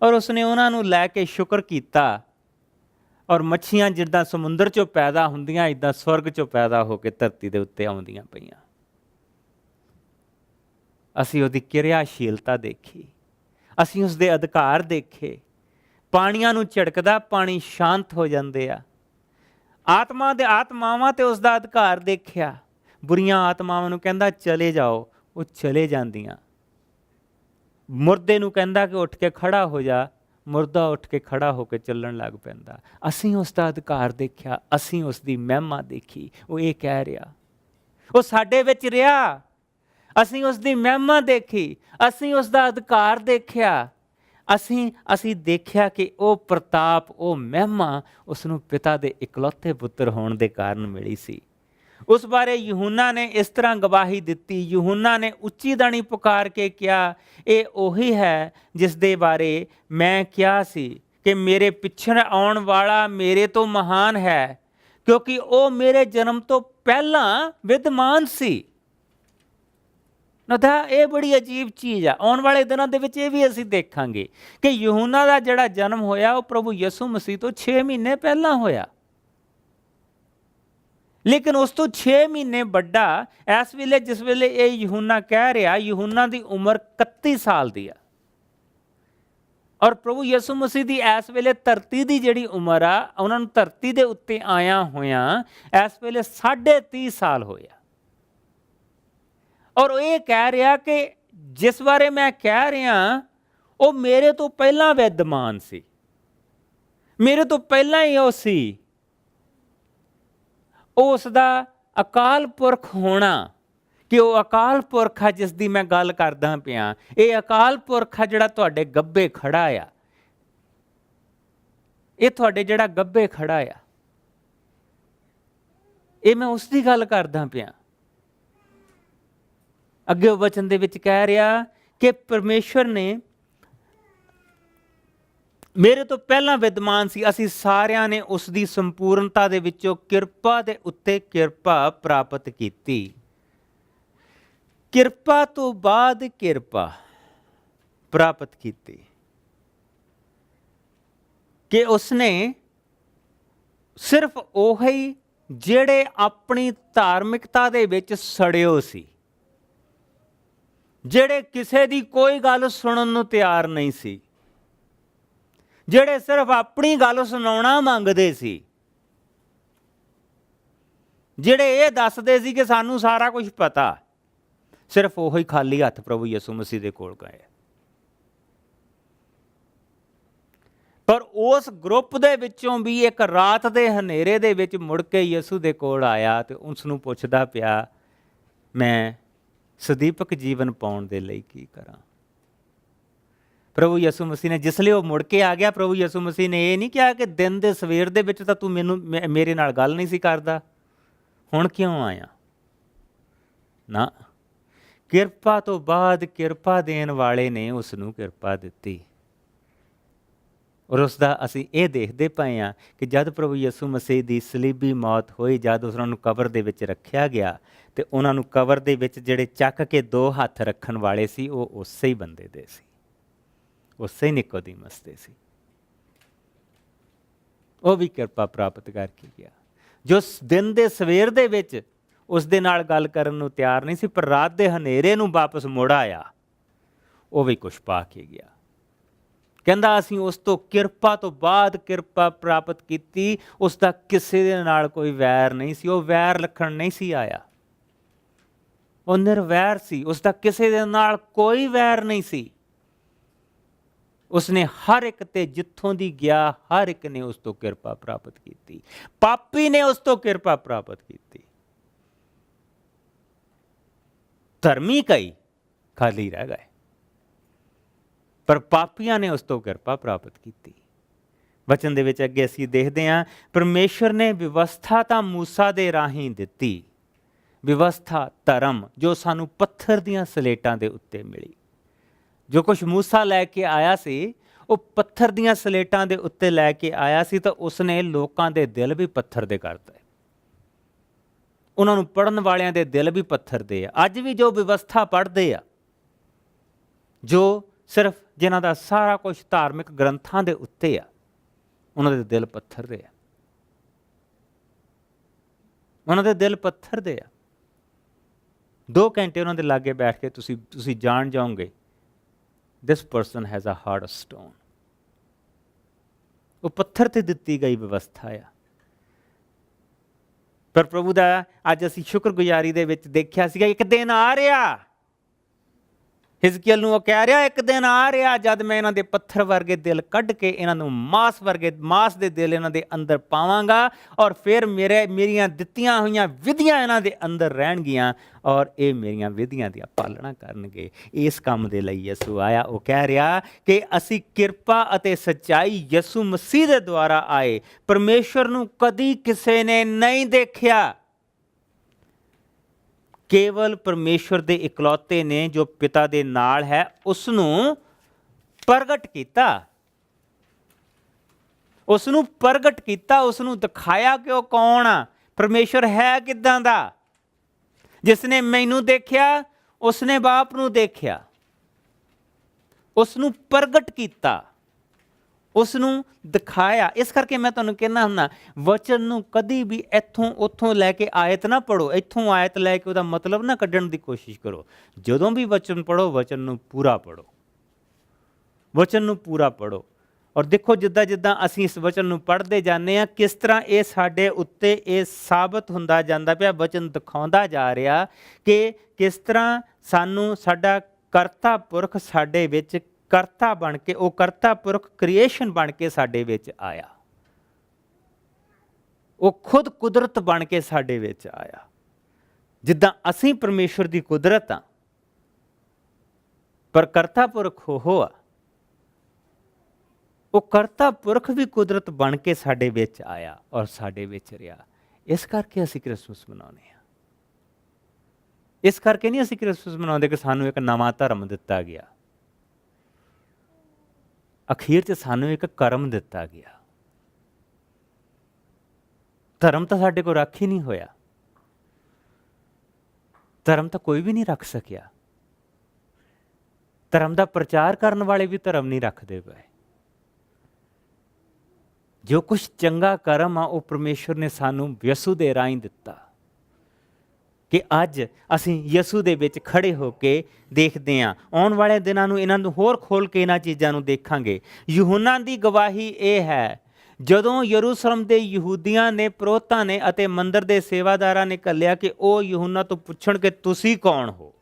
ਔਰ ਉਸਨੇ ਉਹਨਾਂ ਨੂੰ ਲੈ ਕੇ ਸ਼ੁਕਰ ਕੀਤਾ। ਔਰ ਮੱਛੀਆਂ ਜਿੱਦਾਂ ਸਮੁੰਦਰ 'ਚੋਂ ਪੈਦਾ ਹੁੰਦੀਆਂ, ਇੱਦਾਂ ਸਵਰਗ 'ਚੋਂ ਪੈਦਾ ਹੋ ਕੇ ਧਰਤੀ ਦੇ ਉੱਤੇ ਆਉਂਦੀਆਂ ਪਈਆਂ। ਅਸੀਂ ਉਹਦੀ ਕਿਰਿਆਸ਼ੀਲਤਾ ਦੇਖੀ, ਅਸੀਂ ਉਸਦੇ ਅਧਿਕਾਰ ਦੇਖੇ। ਪਾਣੀਆਂ ਨੂੰ ਝਿੜਕਦਾ, ਪਾਣੀ ਸ਼ਾਂਤ ਹੋ ਜਾਂਦੇ ਆ। ਆਤਮਾਵਾਂ ਤੇ ਉਸਦਾ ਅਧਿਕਾਰ ਦੇਖਿਆ। ਬੁਰੀਆਂ ਆਤਮਾਵਾਂ ਨੂੰ ਕਹਿੰਦਾ ਚਲੇ ਜਾਓ, ਉਹ ਚਲੇ ਜਾਂਦੀਆਂ। ਮੁਰਦੇ ਨੂੰ ਕਹਿੰਦਾ ਕਿ ਉੱਠ ਕੇ ਖੜਾ ਹੋ ਜਾ, ਮੁਰਦਾ ਉੱਠ ਕੇ ਖੜਾ ਹੋ ਕੇ ਚੱਲਣ ਲੱਗ ਪੈਂਦਾ। ਅਸੀਂ ਉਸ ਦਾ ਅਧਿਕਾਰ ਦੇਖਿਆ, ਅਸੀਂ ਉਸ ਦੀ ਮਹਿਮਾ ਦੇਖੀ। ਉਹ ਇਹ ਕਹਿ ਰਿਹਾ, ਉਹ ਸਾਡੇ ਵਿੱਚ ਰਿਹਾ, ਅਸੀਂ ਉਸ ਦੀ ਮਹਿਮਾ ਦੇਖੀ, ਅਸੀਂ ਉਸ ਦਾ ਅਧਿਕਾਰ ਦੇਖਿਆ। ਅਸੀਂ ਦੇਖਿਆ ਕਿ ਉਹ ਪ੍ਰਤਾਪ, ਉਹ ਮਹਿਮਾ ਉਸ ਨੂੰ ਪਿਤਾ ਦੇ ਇਕਲੌਤੇ ਪੁੱਤਰ ਹੋਣ ਦੇ ਕਾਰਨ ਮਿਲੀ ਸੀ। ਉਸ ਬਾਰੇ ਯਹੂਨਾ ਨੇ ਇਸ ਤਰ੍ਹਾਂ ਗਵਾਹੀ ਦਿੱਤੀ। ਯਹੂਨਾ ਨੇ ਉੱਚੀ ਦਾਣੀ ਪੁਕਾਰ ਕੇ ਕਿਹਾ, ਇਹ ਉਹੀ ਹੈ ਜਿਸ ਦੇ ਬਾਰੇ ਮੈਂ ਕਿਹਾ ਸੀ ਕਿ ਮੇਰੇ ਪਿੱਛੇ ਆਉਣ ਵਾਲਾ ਮੇਰੇ ਤੋਂ ਮਹਾਨ ਹੈ, ਕਿਉਂਕਿ ਉਹ ਮੇਰੇ ਜਨਮ ਤੋਂ ਪਹਿਲਾਂ ਵਿਦਮਾਨ ਸੀ। ਨਾ ਇਹ ਬੜੀ ਅਜੀਬ ਚੀਜ਼ ਆ। ਆਉਣ ਵਾਲੇ ਦਿਨਾਂ ਦੇ ਵਿੱਚ ਇਹ ਵੀ ਅਸੀਂ ਦੇਖਾਂਗੇ ਕਿ ਯਹੂਨਾ ਦਾ ਜਿਹੜਾ ਜਨਮ ਹੋਇਆ ਉਹ ਪ੍ਰਭੂ ਯਿਸੂ ਮਸੀਹ ਤੋਂ 6 ਮਹੀਨੇ ਪਹਿਲਾਂ ਹੋਇਆ, ਲੇਕਿਨ ਉਸ ਤੋਂ 6 ਮਹੀਨੇ ਵੱਡਾ ਇਸ ਵੇਲੇ, ਜਿਸ ਵੇਲੇ ਇਹ ਯਹੂਨਾ ਕਹਿ ਰਿਹਾ, ਯਹੂਨਾ ਦੀ ਉਮਰ 31 ਸਾਲ ਦੀ ਆ। ਔਰ ਪ੍ਰਭੂ ਯਿਸੂ ਮਸੀਹ ਦੀ ਇਸ ਵੇਲੇ ਧਰਤੀ ਦੀ ਜਿਹੜੀ ਉਮਰ ਆ, ਉਹਨਾਂ ਨੂੰ ਧਰਤੀ ਦੇ ਉੱਤੇ ਆਇਆ ਹੋਇਆ ਇਸ ਵੇਲੇ 30.5 ਸਾਲ ਹੋਇਆ। ਔਰ ਉਹ ਇਹ ਕਹਿ ਰਿਹਾ ਕਿ ਜਿਸ ਬਾਰੇ ਮੈਂ ਕਹਿ ਰਿਹਾ ਉਹ ਮੇਰੇ ਤੋਂ ਪਹਿਲਾਂ ਵਿਦਮਾਨ ਸੀ, ਮੇਰੇ ਤੋਂ ਪਹਿਲਾਂ ਹੀ ਉਹ ਸੀ। ਉਸ ਦਾ ਅਕਾਲ ਪੁਰਖ ਹੋਣਾ, ਕਿ ਉਹ ਅਕਾਲ ਪੁਰਖ ਆ ਜਿਸ ਦੀ ਮੈਂ ਗੱਲ ਕਰਦਾ ਪਿਆ। ਇਹ ਅਕਾਲ ਪੁਰਖ ਆ ਜਿਹੜਾ ਤੁਹਾਡੇ ਗੱਬੇ ਖੜਾ ਆ, ਇਹ ਤੁਹਾਡੇ ਜਿਹੜਾ ਗੱਬੇ ਖੜਾ ਆ, ਇਹ ਮੈਂ ਉਸ ਦੀ ਗੱਲ ਕਰਦਾ ਪਿਆ। ਅੱਗੇ ਉਹ ਵਚਨ ਦੇ ਵਿੱਚ ਕਹਿ ਰਿਹਾ ਕਿ ਪਰਮੇਸ਼ਵਰ ਨੇ ਮੇਰੇ ਤੋਂ ਪਹਿਲਾਂ ਵਿਦਮਾਨ ਸੀ, ਅਸੀਂ ਸਾਰਿਆਂ ਨੇ ਉਸ ਦੀ ਸੰਪੂਰਨਤਾ ਦੇ ਵਿੱਚੋਂ ਕਿਰਪਾ ਦੇ ਉੱਤੇ ਕਿਰਪਾ ਪ੍ਰਾਪਤ ਕੀਤੀ। ਕਿਰਪਾ ਤੋਂ ਬਾਅਦ ਕਿਰਪਾ ਪ੍ਰਾਪਤ ਕੀਤੀ ਕਿ ਉਸਨੇ ਸਿਰਫ ਉਹੀ ਜਿਹੜੇ ਆਪਣੀ ਧਾਰਮਿਕਤਾ ਦੇ ਵਿੱਚ ਸੜਿਓ ਸੀ, ਜਿਹੜੇ ਕਿਸੇ ਦੀ ਕੋਈ ਗੱਲ ਸੁਣਨ ਨੂੰ ਤਿਆਰ ਨਹੀਂ ਸੀ, ਜਿਹੜੇ ਸਿਰਫ ਆਪਣੀ ਗੱਲ ਸੁਣਾਉਣਾ ਮੰਗਦੇ ਸੀ, ਜਿਹੜੇ ਇਹ ਦੱਸਦੇ ਸੀ ਕਿ ਸਾਨੂੰ ਸਾਰਾ ਕੁਝ ਪਤਾ, ਸਿਰਫ ਉਹੀ ਖਾਲੀ ਹੱਥ ਪ੍ਰਭੂ ਯਿਸੂ ਮਸੀਹ ਦੇ ਕੋਲ ਗਏ। ਪਰ ਉਸ ਗਰੁੱਪ ਦੇ ਵਿੱਚੋਂ ਵੀ ਇੱਕ ਰਾਤ ਦੇ ਹਨੇਰੇ ਦੇ ਵਿੱਚ ਮੁੜ ਕੇ ਯਿਸੂ ਦੇ ਕੋਲ ਆਇਆ ਤੇ ਉਸ ਨੂੰ ਪੁੱਛਦਾ ਪਿਆ, ਮੈਂ ਸਦੀਪਕ ਜੀਵਨ ਪਾਉਣ ਦੇ ਲਈ ਕੀ ਕਰਾਂ। ਪ੍ਰਭੂ ਯਿਸੂ ਮਸੀਹ ਨੇ ਜਿਸ ਲਈ ਉਹ ਮੁੜ ਕੇ ਆ ਗਿਆ, ਪ੍ਰਭੂ ਯਿਸੂ ਮਸੀਹ ਨੇ ਇਹ ਨਹੀਂ ਕਿਹਾ ਕਿ ਦਿਨ ਦੇ ਸਵੇਰ ਦੇ ਵਿੱਚ ਤਾਂ ਤੂੰ ਮੇਰੇ ਨਾਲ ਗੱਲ ਨਹੀਂ ਸੀ ਕਰਦਾ, ਹੁਣ ਕਿਉਂ ਆਇਆ। ਨਾ, ਕਿਰਪਾ ਤੋਂ ਬਾਅਦ ਕਿਰਪਾ ਦੇਣ ਵਾਲੇ ਨੇ ਉਸ ਨੂੰ ਕਿਰਪਾ ਦਿੱਤੀ। ਔਰ ਉਸ ਦਾ ਅਸੀਂ ਇਹ ਦੇਖਦੇ ਪਏ ਹਾਂ ਕਿ ਜਦ ਪ੍ਰਭੂ ਯਿਸੂ ਮਸੀਹ ਦੀ ਸਲੀਬੀ ਮੌਤ ਹੋਈ, ਜਦ ਉਹਨਾਂ ਨੂੰ ਕਬਰ ਦੇ ਵਿੱਚ ਰੱਖਿਆ ਗਿਆ ਤੇ ਉਹਨਾਂ ਨੂੰ ਕਬਰ ਦੇ ਵਿੱਚ ਜਿਹੜੇ ਚੱਕ ਕੇ 2 ਹੱਥ ਰੱਖਣ ਵਾਲੇ ਸੀ ਉਹ ਉਸੇ ਹੀ ਬੰਦੇ ਦੇ ਸੀ, ਉਸੇ ਹੀ ਨਿਕੋਦੀਮਸ ਦੇ ਸੀ। ਉਹ ਵੀ ਕਿਰਪਾ ਪ੍ਰਾਪਤ ਕਰਕੇ ਗਿਆ, ਜੋ ਦਿਨ ਦੇ ਸਵੇਰ ਦੇ ਵਿੱਚ ਉਸ ਦੇ ਨਾਲ ਗੱਲ ਕਰਨ ਨੂੰ ਤਿਆਰ ਨਹੀਂ ਸੀ, ਪਰ ਰਾਤ ਦੇ ਹਨੇਰੇ ਨੂੰ ਵਾਪਸ ਮੁੜ ਆਇਆ, ਉਹ ਵੀ ਕੁਛ ਪਾ ਕੇ ਗਿਆ। ਕਹਿੰਦਾ ਅਸੀਂ ਉਸ ਤੋਂ ਕਿਰਪਾ ਤੋਂ ਬਾਅਦ ਕਿਰਪਾ ਪ੍ਰਾਪਤ ਕੀਤੀ। ਉਸ ਦਾ ਕਿਸੇ ਦੇ ਨਾਲ ਕੋਈ ਵੈਰ ਨਹੀਂ ਸੀ, ਉਹ ਵੈਰ ਰੱਖਣ ਨਹੀਂ ਸੀ ਆਇਆ, ਉਹ ਨਿਰਵੈਰ ਸੀ, ਉਸ ਦਾ ਕਿਸੇ ਦੇ ਨਾਲ ਕੋਈ ਵੈਰ ਨਹੀਂ ਸੀ। ਉਸਨੇ ਹਰ ਇੱਕ ਤੇ ਜਿੱਥੋਂ ਦੀ ਗਿਆ ਹਰ ਇੱਕ ਨੇ ਉਸ ਤੋਂ ਕਿਰਪਾ ਪ੍ਰਾਪਤ ਕੀਤੀ। ਪਾਪੀ ਨੇ ਉਸ ਤੋਂ ਕਿਰਪਾ ਪ੍ਰਾਪਤ ਕੀਤੀ। ਧਰਮੀ ਕਈ ਖਾਲੀ ਰਹਿ ਗਏ, ਪਰ ਪਾਪੀਆਂ ਨੇ ਉਸ ਤੋਂ ਕਿਰਪਾ ਪ੍ਰਾਪਤ ਕੀਤੀ। ਵਚਨ ਦੇ ਵਿੱਚ ਅੱਗੇ ਅਸੀਂ ਦੇਖਦੇ ਹਾਂ, ਪਰਮੇਸ਼ਰ ਨੇ ਵਿਵਸਥਾ ਤਾਂ ਮੂਸਾ ਦੇ ਰਾਹੀਂ ਦਿੱਤੀ, ਵਿਵਸਥਾ ਧਰਮ ਜੋ ਸਾਨੂੰ ਪੱਥਰ ਦੀਆਂ ਸਲੇਟਾਂ ਦੇ ਉੱਤੇ ਮਿਲੀ। ਜੋ ਕੁਛ ਮੂਸਾ ਲੈ ਕੇ ਆਇਆ ਸੀ ਉਹ ਪੱਥਰ ਦੀਆਂ ਸਲੇਟਾਂ ਦੇ ਉੱਤੇ ਲੈ ਕੇ ਆਇਆ ਸੀ, ਤਾਂ ਉਸਨੇ ਲੋਕਾਂ ਦੇ ਦਿਲ ਵੀ ਪੱਥਰ ਦੇ ਕਰ ਦਿੱਤੇ। ਉਹਨਾਂ ਨੂੰ ਪੜ੍ਹਨ ਵਾਲਿਆਂ ਦੇ ਦਿਲ ਵੀ ਪੱਥਰ ਦੇ ਆ। ਅੱਜ ਵੀ ਜੋ ਵਿਵਸਥਾ ਪੜ੍ਹਦੇ ਆ, ਜੋ ਸਿਰਫ ਜਿਨ੍ਹਾਂ ਦਾ ਸਾਰਾ ਕੁਝ ਧਾਰਮਿਕ ਗ੍ਰੰਥਾਂ ਦੇ ਉੱਤੇ ਆ, ਉਹਨਾਂ ਦੇ ਦਿਲ ਪੱਥਰ ਦੇ ਆ। ਉਹਨਾਂ ਦੇ ਦਿਲ ਪੱਥਰ ਦੇ ਆ। 2 ਘੰਟੇ ਉਹਨਾਂ ਦੇ ਲਾਗੇ ਬੈਠ ਕੇ ਤੁਸੀਂ ਜਾਣ ਜਾਓਗੇ, this person has a heart of stone। ਉਹ ਪੱਥਰ ਤੇ ਦਿੱਤੀ ਗਈ ਵਿਵਸਥਾ ਆ। ਪਰ ਪ੍ਰਭੂ ਦਾ ਅੱਜ ਅਸੀਂ ਸ਼ੁਕਰਗੁਜ਼ਾਰੀ ਦੇ ਵਿੱਚ ਦੇਖਿਆ ਸੀਗਾ, ਇੱਕ ਦਿਨ ਆ ਰਿਹਾ, ਹਿਜ਼ਕੀਏਲ ਨੂੰ ਉਹ ਕਹਿ ਰਿਹਾ, ਇੱਕ ਦਿਨ ਆ ਰਿਹਾ ਜਦ ਮੈਂ ਇਹਨਾਂ ਦੇ ਪੱਥਰ ਵਰਗੇ ਦਿਲ ਕੱਢ ਕੇ ਇਹਨਾਂ ਨੂੰ ਮਾਸ ਦੇ ਦਿਲ ਇਹਨਾਂ ਦੇ ਅੰਦਰ ਪਾਵਾਂਗਾ, ਔਰ ਫਿਰ ਮੇਰੀਆਂ ਦਿੱਤੀਆਂ ਹੋਈਆਂ ਵਿਧੀਆਂ ਇਹਨਾਂ ਦੇ ਅੰਦਰ ਰਹਿਣਗੀਆਂ, ਔਰ ਇਹ ਮੇਰੀਆਂ ਵਿਧੀਆਂ ਦੀ ਪਾਲਣਾ ਕਰਨਗੇ। ਇਸ ਕੰਮ ਦੇ ਲਈ ਯਿਸੂ ਆਇਆ। ਉਹ ਕਹਿ ਰਿਹਾ ਕਿ ਅਸੀਂ ਕਿਰਪਾ ਅਤੇ ਸੱਚਾਈ ਯਿਸੂ ਮਸੀਹ ਦੇ ਦੁਆਰਾ ਆਏ। ਪਰਮੇਸ਼ਰ ਨੂੰ ਕਦੀ ਕਿਸੇ ਨੇ ਨਹੀਂ ਦੇਖਿਆ, ਕੇਵਲ ਪਰਮੇਸ਼ਵਰ ਦੇ ਇਕਲੌਤੇ ਨੇ ਜੋ ਪਿਤਾ ਦੇ ਨਾਲ ਹੈ ਉਸ ਨੂੰ ਪ੍ਰਗਟ ਕੀਤਾ। ਉਸ ਨੂੰ ਪ੍ਰਗਟ ਕੀਤਾ, ਉਸ ਨੂੰ ਦਿਖਾਇਆ ਕਿ ਉਹ ਕੌਣ ਆ, ਪਰਮੇਸ਼ਵਰ ਹੈ ਕਿੱਦਾਂ ਦਾ। ਜਿਸ ਨੇ ਮੈਨੂੰ ਦੇਖਿਆ ਉਸਨੇ ਬਾਪ ਨੂੰ ਦੇਖਿਆ। ਉਸ ਨੂੰ ਪ੍ਰਗਟ ਕੀਤਾ, ਉਸ ਨੂੰ ਦਿਖਾਇਆ। ਇਸ ਕਰਕੇ ਮੈਂ ਤੁਹਾਨੂੰ ਕਹਿੰਦਾ ਹੁੰਦਾ, ਵਚਨ ਨੂੰ ਕਦੀ ਵੀ ਇੱਥੋਂ ਉੱਥੋਂ ਲੈ ਕੇ ਆਇਤ ਨਾ ਪੜ੍ਹੋ। ਇੱਥੋਂ ਆਇਤ ਲੈ ਕੇ ਉਹਦਾ ਮਤਲਬ ਨਾ ਕੱਢਣ ਦੀ ਕੋਸ਼ਿਸ਼ ਕਰੋ। ਜਦੋਂ ਵੀ ਵਚਨ ਪੜ੍ਹੋ, ਵਚਨ ਨੂੰ ਪੂਰਾ ਪੜ੍ਹੋ, ਵਚਨ ਨੂੰ ਪੂਰਾ ਪੜ੍ਹੋ। ਔਰ ਦੇਖੋ ਜਿੱਦਾਂ ਜਿੱਦਾਂ ਅਸੀਂ ਇਸ ਵਚਨ ਨੂੰ ਪੜ੍ਹਦੇ ਜਾਂਦੇ ਹਾਂ, ਕਿਸ ਤਰ੍ਹਾਂ ਇਹ ਸਾਡੇ ਉੱਤੇ ਇਹ ਸਾਬਤ ਹੁੰਦਾ ਜਾਂਦਾ ਪਿਆ, ਵਚਨ ਦਿਖਾਉਂਦਾ ਜਾ ਰਿਹਾ ਕਿ ਕਿਸ ਤਰ੍ਹਾਂ ਸਾਨੂੰ ਸਾਡਾ ਕਰਤਾ ਪੁਰਖ ਸਾਡੇ ਵਿੱਚ ਕਰਤਾ ਬਣ ਕੇ, ਉਹ ਕਰਤਾ ਪੁਰਖ ਕ੍ਰੀਏਸ਼ਨ ਬਣ ਕੇ ਸਾਡੇ ਵਿੱਚ ਆਇਆ। ਉਹ ਖੁਦ ਕੁਦਰਤ ਬਣ ਕੇ ਸਾਡੇ ਵਿੱਚ ਆਇਆ। ਜਿੱਦਾਂ ਅਸੀਂ ਪਰਮੇਸ਼ਵਰ ਦੀ ਕੁਦਰਤ ਆ, ਪਰ ਕਰਤਾ ਪੁਰਖ ਉਹ ਆ, ਉਹ ਕਰਤਾ ਪੁਰਖ ਵੀ ਕੁਦਰਤ ਬਣ ਕੇ ਸਾਡੇ ਵਿੱਚ ਆਇਆ ਔਰ ਸਾਡੇ ਵਿੱਚ ਰਿਹਾ। ਇਸ ਕਰਕੇ ਅਸੀਂ ਕ੍ਰਿਸਮਸ ਮਨਾਉਂਦੇ ਹਾਂ। ਇਸ ਕਰਕੇ ਨਹੀਂ ਅਸੀਂ ਕ੍ਰਿਸਮਸ ਮਨਾਉਂਦੇ ਕਿ ਸਾਨੂੰ ਇੱਕ ਨਵਾਂ ਧਰਮ ਦਿੱਤਾ ਗਿਆ। ਅਖੀਰ 'ਚ ਸਾਨੂੰ ਇੱਕ ਕਰਮ ਦਿੱਤਾ ਗਿਆ। ਧਰਮ ਤਾਂ ਸਾਡੇ ਕੋਲ ਰੱਖ ਹੀ ਨਹੀਂ ਹੋਇਆ। ਧਰਮ ਤਾਂ ਕੋਈ ਵੀ ਨਹੀਂ ਰੱਖ ਸਕਿਆ। ਧਰਮ ਦਾ ਪ੍ਰਚਾਰ ਕਰਨ ਵਾਲੇ ਵੀ ਧਰਮ ਨਹੀਂ ਰੱਖਦੇ ਪਏ। ਜੋ ਕੁਛ ਚੰਗਾ ਕਰਮ ਆ ਉਹ ਪਰਮੇਸ਼ਵਰ ਨੇ ਸਾਨੂੰ ਯਿਸੂ ਦੇ ਰਾਹੀਂ ਦਿੱਤਾ, ਕਿ ਅੱਜ ਅਸੀਂ ਯਿਸੂ ਦੇ ਵਿੱਚ ਖੜੇ ਹੋ ਕੇ ਦੇਖਦੇ ਹਾਂ। ਆਉਣ ਵਾਲੇ ਦਿਨਾਂ ਨੂੰ ਇਹਨਾਂ ਨੂੰ ਹੋਰ ਖੋਲ ਕੇ ਇਹਨਾਂ ਚੀਜ਼ਾਂ ਨੂੰ ਦੇਖਾਂਗੇ। ਯਹੂਨਾ ਦੀ ਗਵਾਹੀ ਇਹ ਹੈ, ਜਦੋਂ ਯਰੂਸ਼ਲਮ ਦੇ ਯਹੂਦੀਆਂ ਨੇ, ਪੁਰੋਹਿਤਾਂ ਨੇ ਅਤੇ ਮੰਦਰ ਦੇ ਸੇਵਾਦਾਰਾਂ ਨੇ ਘੱਲਿਆ ਕਿ ਉਹ ਯਹੂਨਾ ਤੋਂ ਪੁੱਛਣ ਕਿ ਤੁਸੀਂ ਕੌਣ ਹੋ,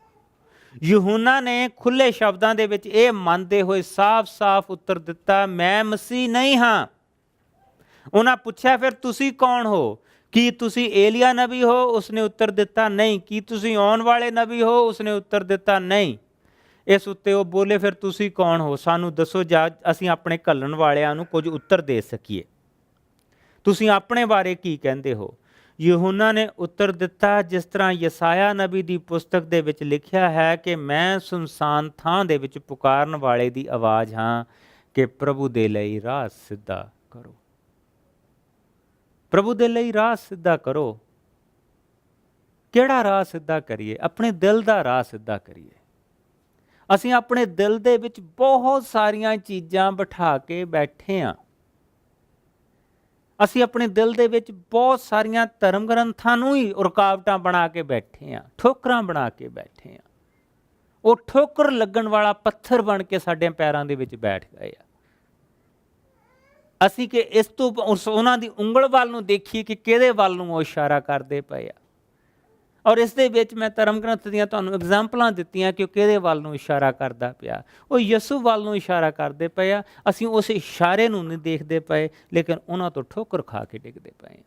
ਯਹੂਨਾ ਨੇ ਖੁੱਲ੍ਹੇ ਸ਼ਬਦਾਂ ਦੇ ਵਿੱਚ ਇਹ ਮੰਨਦੇ ਹੋਏ ਸਾਫ਼-ਸਾਫ਼ ਉੱਤਰ ਦਿੱਤਾ, ਮੈਂ ਮਸੀਹ ਨਹੀਂ ਹਾਂ। ਉਹਨਾਂ ਪੁੱਛਿਆ ਫਿਰ ਤੁਸੀਂ ਕੌਣ ਹੋ? ਕੀ ਤੁਸੀਂ ਏਲੀਆ ਨਬੀ ਹੋ? ਉਸਨੇ ਉੱਤਰ ਦਿੱਤਾ ਨਹੀਂ। ਕੀ ਤੁਸੀਂ ਆਉਣ ਵਾਲੇ ਨਬੀ ਹੋ? ਉਸਨੇ ਉੱਤਰ ਦਿੱਤਾ ਨਹੀਂ। ਇਸ ਉੱਤੇ ਉਹ ਬੋਲੇ, ਫਿਰ ਤੁਸੀਂ ਕੌਣ ਹੋ? ਸਾਨੂੰ ਦੱਸੋ, ਜਾਂ ਅਸੀਂ ਆਪਣੇ ਘੱਲਣ ਵਾਲਿਆਂ ਨੂੰ ਕੁਝ ਉੱਤਰ ਦੇ ਸਕੀਏ। ਤੁਸੀਂ ਆਪਣੇ ਬਾਰੇ ਕੀ ਕਹਿੰਦੇ ਹੋ? ਯਹੂਨਾ ਨੇ ਉੱਤਰ ਦਿੱਤਾ, ਜਿਸ ਤਰ੍ਹਾਂ ਯਸਾਇਆ ਨਬੀ ਦੀ ਪੁਸਤਕ ਦੇ ਵਿੱਚ ਲਿਖਿਆ ਹੈ ਕਿ ਮੈਂ ਸੁਨਸਾਨ ਥਾਂ ਦੇ ਵਿੱਚ ਪੁਕਾਰਨ ਵਾਲੇ ਦੀ ਆਵਾਜ਼ ਹਾਂ ਕਿ ਪ੍ਰਭੂ ਦੇ ਲਈ ਰਾਹ ਸਿੱਧਾ ਕਰੋ। ਪ੍ਰਭੂ ਦੇ ਲਈ ਰਾਹ ਸਿੱਧਾ ਕਰੋ। ਕਿਹੜਾ ਰਾਹ ਸਿੱਧਾ ਕਰੀਏ? ਆਪਣੇ ਦਿਲ ਦਾ ਰਾਹ ਸਿੱਧਾ ਕਰੀਏ। ਅਸੀਂ ਆਪਣੇ ਦਿਲ ਦੇ ਵਿੱਚ ਬਹੁਤ ਸਾਰੀਆਂ ਚੀਜ਼ਾਂ ਬਿਠਾ ਕੇ ਬੈਠੇ ਹਾਂ। ਅਸੀਂ ਆਪਣੇ ਦਿਲ ਦੇ ਵਿੱਚ ਬਹੁਤ ਸਾਰੀਆਂ ਧਰਮ ਗ੍ਰੰਥਾਂ ਨੂੰ ਹੀ ਰੁਕਾਵਟਾਂ ਬਣਾ ਕੇ ਬੈਠੇ ਹਾਂ, ਠੋਕਰਾਂ ਬਣਾ ਕੇ ਬੈਠੇ ਹਾਂ। ਉਹ ਠੋਕਰ ਲੱਗਣ ਵਾਲਾ ਪੱਥਰ ਬਣ ਕੇ ਸਾਡੇ ਪੈਰਾਂ ਦੇ ਵਿੱਚ ਬੈਠ ਗਏ ਆ। ਅਸੀਂ ਕਿ ਇਸ ਤੋਂ ਉਹਨਾਂ ਦੀ ਉਂਗਲ ਵੱਲ ਨੂੰ ਦੇਖੀਏ ਕਿ ਕਿਹਦੇ ਵੱਲ ਨੂੰ ਉਹ ਇਸ਼ਾਰਾ ਕਰਦੇ ਪਏ ਆ। ਔਰ ਇਸ ਦੇ ਵਿੱਚ ਮੈਂ ਧਰਮ ਗ੍ਰੰਥ ਦੀਆਂ ਤੁਹਾਨੂੰ ਐਗਜ਼ਾਮਪਲਾਂ ਦਿੱਤੀਆਂ ਕਿ ਉਹ ਕਿਹਦੇ ਵੱਲ ਨੂੰ ਇਸ਼ਾਰਾ ਕਰਦਾ ਪਿਆ। ਉਹ ਯਿਸੂ ਵੱਲ ਨੂੰ ਇਸ਼ਾਰਾ ਕਰਦੇ ਪਏ ਆ। ਅਸੀਂ ਉਸ ਇਸ਼ਾਰੇ ਨੂੰ ਨਹੀਂ ਦੇਖਦੇ ਪਏ, ਲੇਕਿਨ ਉਹਨਾਂ ਤੋਂ ਠੋਕਰ ਖਾ ਕੇ ਡਿੱਗਦੇ ਪਏ ਆ।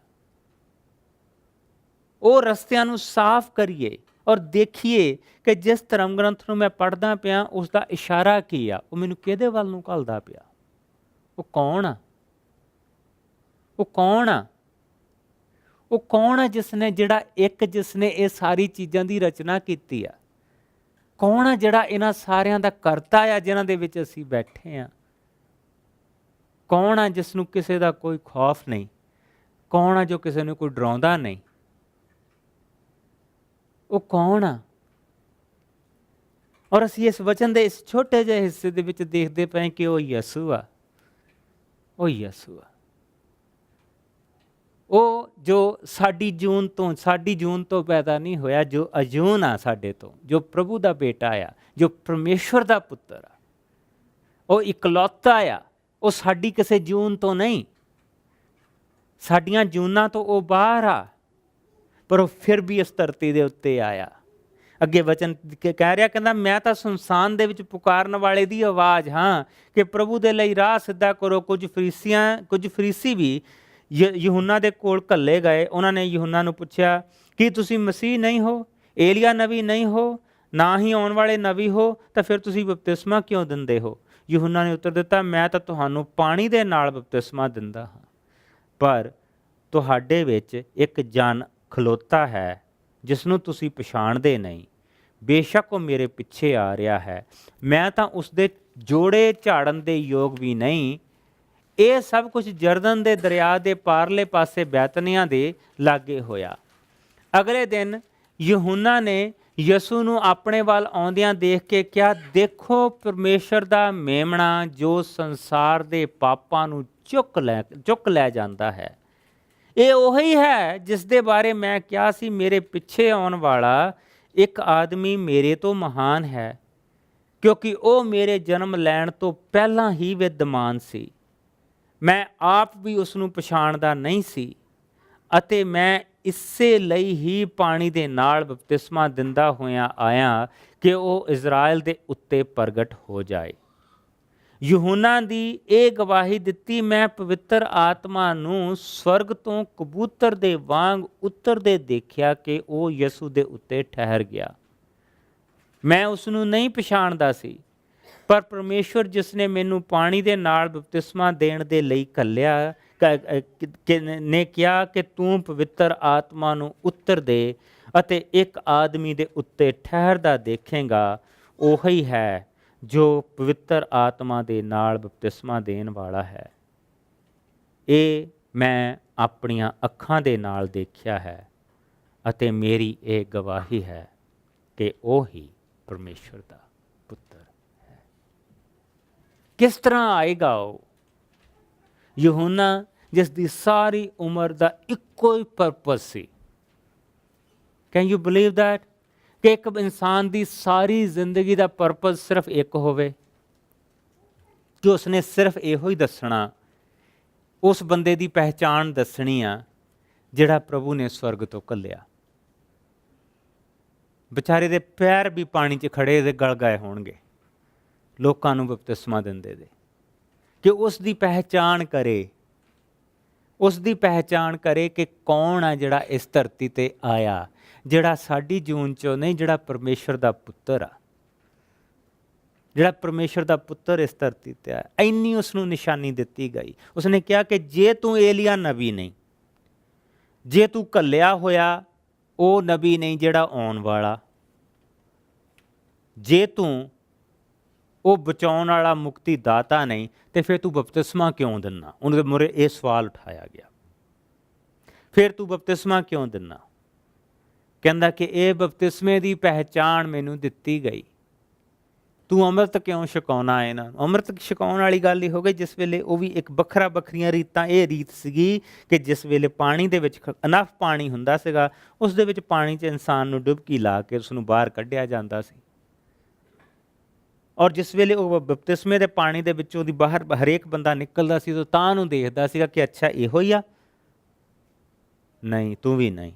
ਉਹ ਰਸਤਿਆਂ ਨੂੰ ਸਾਫ਼ ਕਰੀਏ ਔਰ ਦੇਖੀਏ ਕਿ ਜਿਸ ਧਰਮ ਗ੍ਰੰਥ ਨੂੰ ਮੈਂ ਪੜ੍ਹਦਾ ਪਿਆ ਉਸ ਦਾ ਇਸ਼ਾਰਾ ਕੀ ਆ, ਉਹ ਮੈਨੂੰ ਕਿਹਦੇ ਵੱਲ ਨੂੰ ਘੱਲਦਾ ਪਿਆ। ਉਹ ਕੌਣ ਆ? ਉਹ ਕੌਣ ਆ? ਉਹ ਕੌਣ ਆ ਜਿਸ ਨੇ ਇਹ ਸਾਰੀ ਚੀਜ਼ਾਂ ਦੀ ਰਚਨਾ ਕੀਤੀ ਆ? ਕੌਣ ਆ ਜਿਹੜਾ ਇਹਨਾਂ ਸਾਰਿਆਂ ਦਾ ਕਰਤਾ ਆ ਜਿਨ੍ਹਾਂ ਦੇ ਵਿੱਚ ਅਸੀਂ ਬੈਠੇ ਆ? ਕੌਣ ਆ ਜਿਸ ਨੂੰ ਕਿਸੇ ਦਾ ਕੋਈ ਖੌਫ ਨਹੀਂ? ਕੌਣ ਆ ਜੋ ਕਿਸੇ ਨੂੰ ਕੋਈ ਡਰਾਉਂਦਾ ਨਹੀਂ? ਉਹ ਕੌਣ ਆ? ਔਰ ਅਸੀਂ ਇਸ ਵਚਨ ਦੇ ਇਸ ਛੋਟੇ ਜਿਹੇ ਹਿੱਸੇ ਦੇ ਵਿੱਚ ਦੇਖਦੇ ਪਏ ਕਿ ਉਹ ਯਿਸੂ ਆ। ਉਹ ਯਿਸੂ ਆ, ਉਹ ਜੋ ਸਾਡੀ ਜੂਨ ਤੋਂ ਪੈਦਾ ਨਹੀਂ ਹੋਇਆ, ਜੋ ਅਜੂਨ ਆ ਸਾਡੇ ਤੋਂ, ਜੋ ਪ੍ਰਭੂ ਦਾ ਬੇਟਾ ਆ, ਜੋ ਪਰਮੇਸ਼ਵਰ ਦਾ ਪੁੱਤਰ ਆ, ਉਹ ਇਕਲੌਤਾ ਆ। ਉਹ ਸਾਡੀ ਕਿਸੇ ਜੂਨ ਤੋਂ ਨਹੀਂ, ਸਾਡੀਆਂ ਜੂਨਾਂ ਤੋਂ ਉਹ ਬਾਹਰ ਆ, ਪਰ ਉਹ ਫਿਰ ਵੀ ਇਸ ਧਰਤੀ ਦੇ ਉੱਤੇ ਆਇਆ। ਅੱਗੇ ਵਚਨ ਕਹਿ ਰਿਹਾ, ਕਹਿੰਦਾ ਮੈਂ ਤਾਂ ਸੁਨਸਾਨ ਦੇ ਵਿੱਚ ਪੁਕਾਰਨ ਵਾਲੇ ਦੀ ਆਵਾਜ਼ ਹਾਂ ਕਿ ਪ੍ਰਭੂ ਦੇ ਲਈ ਰਾਹ ਸਿੱਧਾ ਕਰੋ। ਕੁਝ ਫਰੀਸੀ ਵੀ ਯਹੂਨਾ ਦੇ ਕੋਲ ਘੱਲੇ ਗਏ। ਉਹਨਾਂ ਨੇ ਯਹੂਨਾ ਨੂੰ ਪੁੱਛਿਆ, ਕੀ ਤੁਸੀਂ ਮਸੀਹ ਨਹੀਂ ਹੋ, ਏਲੀਆ ਨਬੀ ਨਹੀਂ ਹੋ, ਨਾ ਹੀ ਆਉਣ ਵਾਲੇ ਨਬੀ ਹੋ, ਤਾਂ ਫਿਰ ਤੁਸੀਂ ਬਪਤਿਸਮਾ ਕਿਉਂ ਦਿੰਦੇ ਹੋ? ਯਹੂਨਾ ਨੇ ਉੱਤਰ ਦਿੱਤਾ, ਮੈਂ ਤਾਂ ਤੁਹਾਨੂੰ ਪਾਣੀ ਦੇ ਨਾਲ ਬਪਤਿਸਮਾ ਦਿੰਦਾ ਹਾਂ, ਪਰ ਤੁਹਾਡੇ ਵਿੱਚ ਇੱਕ ਜਨ ਖਲੋਤਾ ਹੈ ਜਿਸ ਨੂੰ ਤੁਸੀਂ ਪਛਾਣਦੇ ਨਹੀਂ। ਬੇਸ਼ੱਕ ਉਹ ਮੇਰੇ ਪਿੱਛੇ ਆ ਰਿਹਾ ਹੈ, ਮੈਂ ਤਾਂ ਉਸਦੇ ਜੋੜੇ ਝਾੜਨ ਦੇ ਯੋਗ ਵੀ ਨਹੀਂ। ਇਹ ਸਭ ਕੁਝ ਜਰਦਨ ਦੇ ਦਰਿਆ ਦੇ ਪਾਰਲੇ ਪਾਸੇ ਬੈਤਨੀਆਂ ਦੇ ਲਾਗੇ ਹੋਇਆ। ਅਗਲੇ ਦਿਨ ਯਹੂਨਾ ਨੇ ਯਿਸੂ ਨੂੰ ਆਪਣੇ ਵੱਲ ਆਉਂਦਿਆਂ ਦੇਖ ਕੇ ਕਿਹਾ, ਦੇਖੋ ਪਰਮੇਸ਼ਰ ਦਾ ਮੇਮਣਾ ਜੋ ਸੰਸਾਰ ਦੇ ਪਾਪਾਂ ਨੂੰ ਚੁੱਕ ਲੈ ਜਾਂਦਾ ਹੈ। ਇਹ ਉਹੀ ਹੈ ਜਿਸ ਦੇ ਬਾਰੇ ਮੈਂ ਕਿਹਾ ਸੀ, ਮੇਰੇ ਪਿੱਛੇ ਆਉਣ ਵਾਲਾ ਇੱਕ ਆਦਮੀ ਮੇਰੇ ਤੋਂ ਮਹਾਨ ਹੈ, ਕਿਉਂਕਿ ਉਹ ਮੇਰੇ ਜਨਮ ਲੈਣ ਤੋਂ ਪਹਿਲਾਂ ਹੀ ਵਿਦਮਾਨ ਸੀ। ਮੈਂ ਆਪ ਵੀ ਉਸ ਨੂੰ ਪਛਾਣਦਾ ਨਹੀਂ ਸੀ, ਅਤੇ ਮੈਂ ਇਸੇ ਲਈ ਹੀ ਪਾਣੀ ਦੇ ਨਾਲ ਬਪਤਿਸਮਾ ਦਿੰਦਾ ਹੋਇਆ ਆਇਆ ਕਿ ਉਹ ਇਜ਼ਰਾਈਲ ਦੇ ਉੱਤੇ ਪ੍ਰਗਟ ਹੋ ਜਾਏ। ਯਹੂਨਾ ਦੀ ਇਹ ਗਵਾਹੀ ਦਿੱਤੀ, ਮੈਂ ਪਵਿੱਤਰ ਆਤਮਾ ਨੂੰ ਸਵਰਗ ਤੋਂ ਕਬੂਤਰ ਦੇ ਵਾਂਗ ਉਤਰਦੇ ਦੇਖਿਆ ਕਿ ਉਹ ਯਿਸੂ ਦੇ ਉੱਤੇ ਠਹਿਰ ਗਿਆ। ਮੈਂ ਉਸ ਨੂੰ ਨਹੀਂ ਪਛਾਣਦਾ ਸੀ, ਪਰ ਪਰਮੇਸ਼ਵਰ ਜਿਸ ਨੇ ਮੈਨੂੰ ਪਾਣੀ ਦੇ ਨਾਲ ਬਪਤਿਸਮਾ ਦੇਣ ਦੇ ਲਈ ਘੱਲਿਆ ਨੇ ਕਿਹਾ ਕਿ ਤੂੰ ਪਵਿੱਤਰ ਆਤਮਾ ਨੂੰ ਉਤਰ ਦੇ ਅਤੇ ਇੱਕ ਆਦਮੀ ਦੇ ਉੱਤੇ ਠਹਿਰਦਾ ਦੇਖੇਂਗਾ। ਉਹੀ ਹੈ ਜੋ ਪਵਿੱਤਰ ਆਤਮਾ ਦੇ ਨਾਲ ਬਪਤਿਸਮਾ ਦੇਣ ਵਾਲਾ ਹੈ। ਇਹ ਮੈਂ ਆਪਣੀਆਂ ਅੱਖਾਂ ਦੇ ਨਾਲ ਦੇਖਿਆ ਹੈ ਅਤੇ ਮੇਰੀ ਇਹ ਗਵਾਹੀ ਹੈ ਕਿ ਉਹ ਹੀ ਪਰਮੇਸ਼ਵਰ ਦਾ ਪੁੱਤਰ ਹੈ। ਕਿਸ ਤਰ੍ਹਾਂ ਆਏਗਾ ਉਹ? ਯਹੂਨਾ ਜਿਸ ਦੀ ਸਾਰੀ ਉਮਰ ਦਾ ਇੱਕੋ ਹੀ ਪਰਪਸ ਸੀ। Can you believe that? ਕਿ ਇੱਕ ਇਨਸਾਨ ਦੀ ਸਾਰੀ ਜ਼ਿੰਦਗੀ ਦਾ ਪਰਪਸ ਸਿਰਫ ਇੱਕ ਹੋਵੇ, ਕਿ ਉਸਨੇ ਸਿਰਫ ਇਹੋ ਹੀ ਦੱਸਣਾ, ਉਸ ਬੰਦੇ ਦੀ ਪਹਿਚਾਣ ਦੱਸਣੀ ਆ ਜਿਹੜਾ ਪ੍ਰਭੂ ਨੇ ਸਵਰਗ ਤੋਂ ਘੱਲਿਆ। ਵਿਚਾਰੇ ਦੇ ਪੈਰ ਵੀ ਪਾਣੀ 'ਚ ਖੜੇ ਦੇ ਗਲ ਗਏ ਹੋਣਗੇ ਲੋਕਾਂ ਨੂੰ ਬਪਤਿਸਮਾ ਦਿੰਦੇ ਦੇ, ਕਿ ਉਸ ਦੀ ਪਹਿਚਾਣ ਕਰੇ ਕਿ ਕੌਣ ਆ ਜਿਹੜਾ ਇਸ ਧਰਤੀ ਤੇ ਆਇਆ, ਜਿਹੜਾ ਸਾਡੀ ਜੂਨ 'ਚੋਂ ਨਹੀਂ, ਜਿਹੜਾ ਪਰਮੇਸ਼ਵਰ ਦਾ ਪੁੱਤਰ ਆ, ਜਿਹੜਾ ਪਰਮੇਸ਼ਵਰ ਦਾ ਪੁੱਤਰ ਇਸ ਧਰਤੀ ਤੇ ਆ। ਇੰਨੀ ਉਸ ਨੂੰ ਨਿਸ਼ਾਨੀ ਦਿੱਤੀ ਗਈ। ਉਸਨੇ ਕਿਹਾ ਕਿ ਜੇ ਤੂੰ ਏਲੀਆ ਨਬੀ ਨਹੀਂ, ਜੇ ਤੂੰ ਘੱਲਿਆ ਹੋਇਆ ਉਹ ਨਬੀ ਨਹੀਂ ਜਿਹੜਾ ਆਉਣ ਵਾਲਾ, ਜੇ ਤੂੰ ਉਹ ਬਚਾਉਣ ਵਾਲਾ ਮੁਕਤੀ ਦਾਤਾ ਨਹੀਂ, ਤੇ ਫਿਰ ਤੂੰ ਬਪਤਿਸਮਾ ਕਿਉਂ ਦਿੰਦਾ? ਉਹਨਾਂ ਦੇ ਮੂਹਰੇ ਇਹ ਸਵਾਲ ਉਠਾਇਆ ਗਿਆ, ਫਿਰ ਤੂੰ ਬਪਤਿਸਮਾ ਕਿਉਂ ਦਿੰਦਾ? ਕਹਿੰਦਾ ਕਿ ਇਹ ਬਪਤਿਸਮੇ ਦੀ ਪਹਿਚਾਣ ਮੈਨੂੰ ਦਿੱਤੀ ਗਈ। ਤੂੰ ਅੰਮ੍ਰਿਤ ਕਿਉਂ ਛਕਾਉਣਾ ਇਹਨਾਂ ਨੂੰ? ਅੰਮ੍ਰਿਤ ਛਕਾਉਣ ਵਾਲੀ ਗੱਲ ਹੀ ਹੋ ਗਈ। ਜਿਸ ਵੇਲੇ ਉਹ ਵੀ ਇੱਕ ਵੱਖਰੀਆਂ ਰੀਤਾਂ, ਇਹ ਰੀਤ ਸੀਗੀ ਕਿ ਜਿਸ ਵੇਲੇ ਪਾਣੀ ਦੇ ਵਿੱਚ ਇਨਫ ਪਾਣੀ ਹੁੰਦਾ ਸੀਗਾ, ਉਸ ਦੇ ਵਿੱਚ ਪਾਣੀ 'ਚ ਇਨਸਾਨ ਨੂੰ ਡੁਬਕੀ ਲਾ ਕੇ ਉਸ ਨੂੰ ਬਾਹਰ ਕੱਢਿਆ ਜਾਂਦਾ ਸੀ। ਔਰ ਜਿਸ ਵੇਲੇ ਉਹ ਬਪਤਿਸਮੇ ਦੇ ਪਾਣੀ ਦੇ ਵਿੱਚੋਂ ਦੀ ਬਾਹਰ ਹਰੇਕ ਬੰਦਾ ਨਿਕਲਦਾ ਸੀ ਤਾਂ ਉਹਨੂੰ ਦੇਖਦਾ ਸੀਗਾ ਕਿ ਅੱਛਾ ਇਹੋ ਹੀ ਆ, ਨਹੀਂ ਤੂੰ ਵੀ ਨਹੀਂ,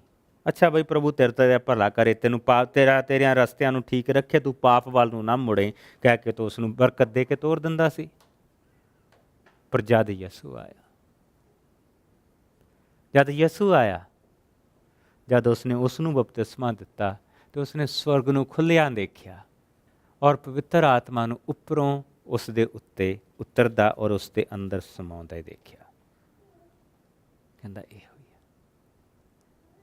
ਅੱਛਾ ਬਈ ਪ੍ਰਭੂ ਤੇਰੇ ਤੇ ਭਲਾ ਕਰੇ, ਤੈਨੂੰ ਪਾਪ ਤੇਰਿਆਂ ਰਸਤਿਆਂ ਨੂੰ ਠੀਕ ਰੱਖੇ, ਤੂੰ ਪਾਪ ਵੱਲ ਨੂੰ ਨਾ ਮੁੜੇ, ਕਹਿ ਕੇ ਤੂੰ ਉਸ ਨੂੰ ਬਰਕਤ ਦੇ ਕੇ ਤੋਰ ਦਿੰਦਾ ਸੀ। ਪਰ ਜਦ ਯਿਸੂ ਆਇਆ, ਜਦ ਉਸਨੇ ਉਸ ਨੂੰ ਬਪਤਿਸਮਾ ਦਿੱਤਾ ਤੇ ਉਸਨੇ ਸਵਰਗ ਨੂੰ ਖੁੱਲ੍ਹਿਆਂ ਦੇਖਿਆ ਔਰ ਪਵਿੱਤਰ ਆਤਮਾ ਨੂੰ ਉੱਪਰੋਂ ਉਸ ਦੇ ਉੱਤੇ ਉਤਰਦਾ ਔਰ ਉਸ ਦੇ ਅੰਦਰ ਸਮਾਉਂਦਾ ਦੇਖਿਆ। ਕਹਿੰਦਾ ਇਹ ਹੋਈ ਹੈ,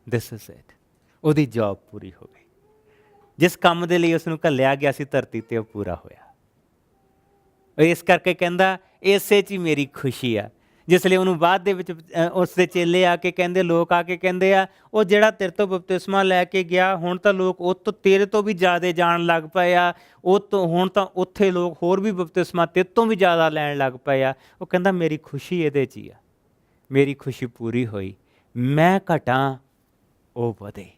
ਦਿਸ ਇਜ਼ ਇਟ। ਉਹਦੀ ਜੌਬ ਪੂਰੀ ਹੋ ਗਈ। ਜਿਸ ਕੰਮ ਦੇ ਲਈ ਉਸ ਨੂੰ ਘੱਲਿਆ ਗਿਆ ਸੀ ਧਰਤੀ ਤੇ, ਉਹ ਪੂਰਾ ਹੋਇਆ। ਇਸ ਕਰਕੇ ਕਹਿੰਦਾ ਇਸੇ 'ਚ ਹੀ ਮੇਰੀ ਖੁਸ਼ੀ ਆ। ਜਿਸ ਲਈ ਉਹਨੂੰ ਬਾਅਦ ਦੇ ਵਿੱਚ ਉਸ ਦੇ ਚੇਲੇ ਆ ਕੇ ਕਹਿੰਦੇ, ਲੋਕ ਆ ਕੇ ਕਹਿੰਦੇ ਆ, ਉਹ ਜਿਹੜਾ ਤੇਰੇ ਤੋਂ ਬਪਤਿਸਮਾ ਲੈ ਕੇ ਗਿਆ, ਹੁਣ ਤਾਂ ਲੋਕ ਉਹ ਤੋਂ ਤੇਰੇ ਤੋਂ ਵੀ ਜ਼ਿਆਦਾ ਜਾਣ ਲੱਗ ਪਏ ਆ। ਹੁਣ ਤਾਂ ਉੱਥੇ ਲੋਕ ਹੋਰ ਵੀ ਬਪਤਿਸਮਾ ਤੇਰੇ ਤੋਂ ਵੀ ਜ਼ਿਆਦਾ ਲੈਣ ਲੱਗ ਪਏ ਆ। ਉਹ ਕਹਿੰਦਾ ਮੇਰੀ ਖੁਸ਼ੀ ਇਹਦੇ 'ਚ ਹੀ ਆ। ਮੇਰੀ ਖੁਸ਼ੀ ਪੂਰੀ ਹੋਈ। ਮੈਂ ਘਟਾਂ ਉਹ ਵਧੇ,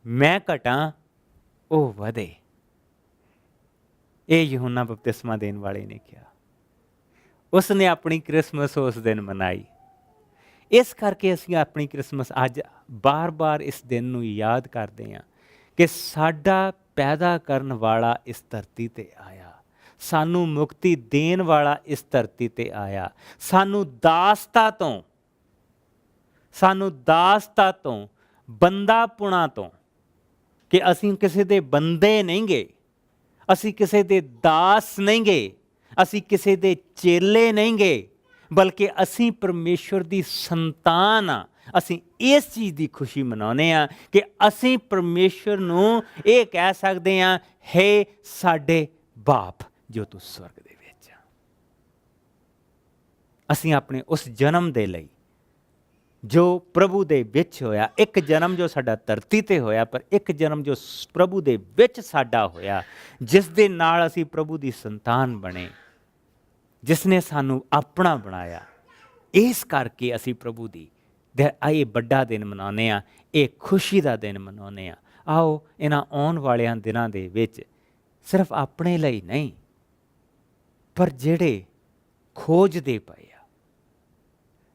ਮੈਂ ਘਟਾਂ ਉਹ ਵਧੇ। ਇਹ ਯਹੂਨਾ ਬਪਤਿਸਮਾ ਦੇਣ ਵਾਲੇ ਨੇ ਕਿਹਾ। ਉਸ ਨੇ ਆਪਣੀ ਕ੍ਰਿਸਮਸ ਉਸ ਦਿਨ ਮਨਾਈ। ਇਸ ਕਰਕੇ ਅਸੀਂ ਆਪਣੀ ਕ੍ਰਿਸਮਸ ਅੱਜ ਬਾਰ-ਬਾਰ ਇਸ ਦਿਨ ਨੂੰ ਯਾਦ ਕਰਦੇ ਹਾਂ ਕਿ ਸਾਡਾ ਪੈਦਾ ਕਰਨ ਵਾਲਾ ਇਸ ਧਰਤੀ ਤੇ ਆਇਆ, ਸਾਨੂੰ ਮੁਕਤੀ ਦੇਣ ਵਾਲਾ ਇਸ ਧਰਤੀ ਤੇ ਆਇਆ, ਸਾਨੂੰ ਦਾਸਤਾ ਤੋਂ ਬੰਦਾਪੁਣਾ ਤੋਂ, ਕਿ ਅਸੀਂ ਕਿਸੇ ਦੇ ਬੰਦੇ ਨਹੀਂ ਗੇ, ਅਸੀਂ ਕਿਸੇ ਦੇ ਦਾਸ ਨਹੀਂ ਗੇ, ਅਸੀਂ ਕਿਸੇ ਦੇ ਚੇਲੇ ਨਹੀਂ ਗੇ, ਬਲਕਿ ਅਸੀਂ ਪਰਮੇਸ਼ਵਰ ਦੀ ਸੰਤਾਨ ਆ। ਅਸੀਂ ਇਸ ਚੀਜ਼ ਦੀ ਖੁਸ਼ੀ ਮਨਾਉਂਦੇ ਹਾਂ ਕਿ ਅਸੀਂ ਪਰਮੇਸ਼ਵਰ ਨੂੰ ਇਹ ਕਹਿ ਸਕਦੇ ਹਾਂ, ਹੇ ਸਾਡੇ ਬਾਪ ਜੋ ਤੂੰ ਸਵਰਗ ਦੇ ਵਿੱਚ ਆ। ਅਸੀਂ ਆਪਣੇ ਉਸ ਜਨਮ ਦੇ ਲਈ ਜੋ ਪ੍ਰਭੂ ਦੇ ਵਿੱਚ ਹੋਇਆ, ਇੱਕ ਜਨਮ ਜੋ ਸਾਡਾ ਧਰਤੀ ਤੇ ਹੋਇਆ, ਪਰ ਇੱਕ ਜਨਮ ਜੋ ਪ੍ਰਭੂ ਦੇ ਵਿੱਚ ਸਾਡਾ ਹੋਇਆ, ਜਿਸ ਦੇ ਨਾਲ ਅਸੀਂ ਪ੍ਰਭੂ ਦੀ ਸੰਤਾਨ ਬਣੇ, ਜਿਸ ਨੇ ਸਾਨੂੰ ਆਪਣਾ ਬਣਾਇਆ। ਇਸ ਕਰਕੇ ਅਸੀਂ ਪ੍ਰਭੂ ਦੀ ਇਹ ਵੱਡਾ ਦਿਨ ਮਨਾਉਂਦੇ ਹਾਂ, ਇਹ ਖੁਸ਼ੀ ਦਾ ਦਿਨ ਮਨਾਉਂਦੇ ਹਾਂ। ਆਓ ਇਹਨਾਂ ਆਉਣ ਵਾਲਿਆਂ ਦਿਨਾਂ ਦੇ ਵਿੱਚ ਸਿਰਫ ਆਪਣੇ ਲਈ ਨਹੀਂ, ਪਰ ਜਿਹੜੇ ਖੋਜਦੇ ਪਏ ਆ,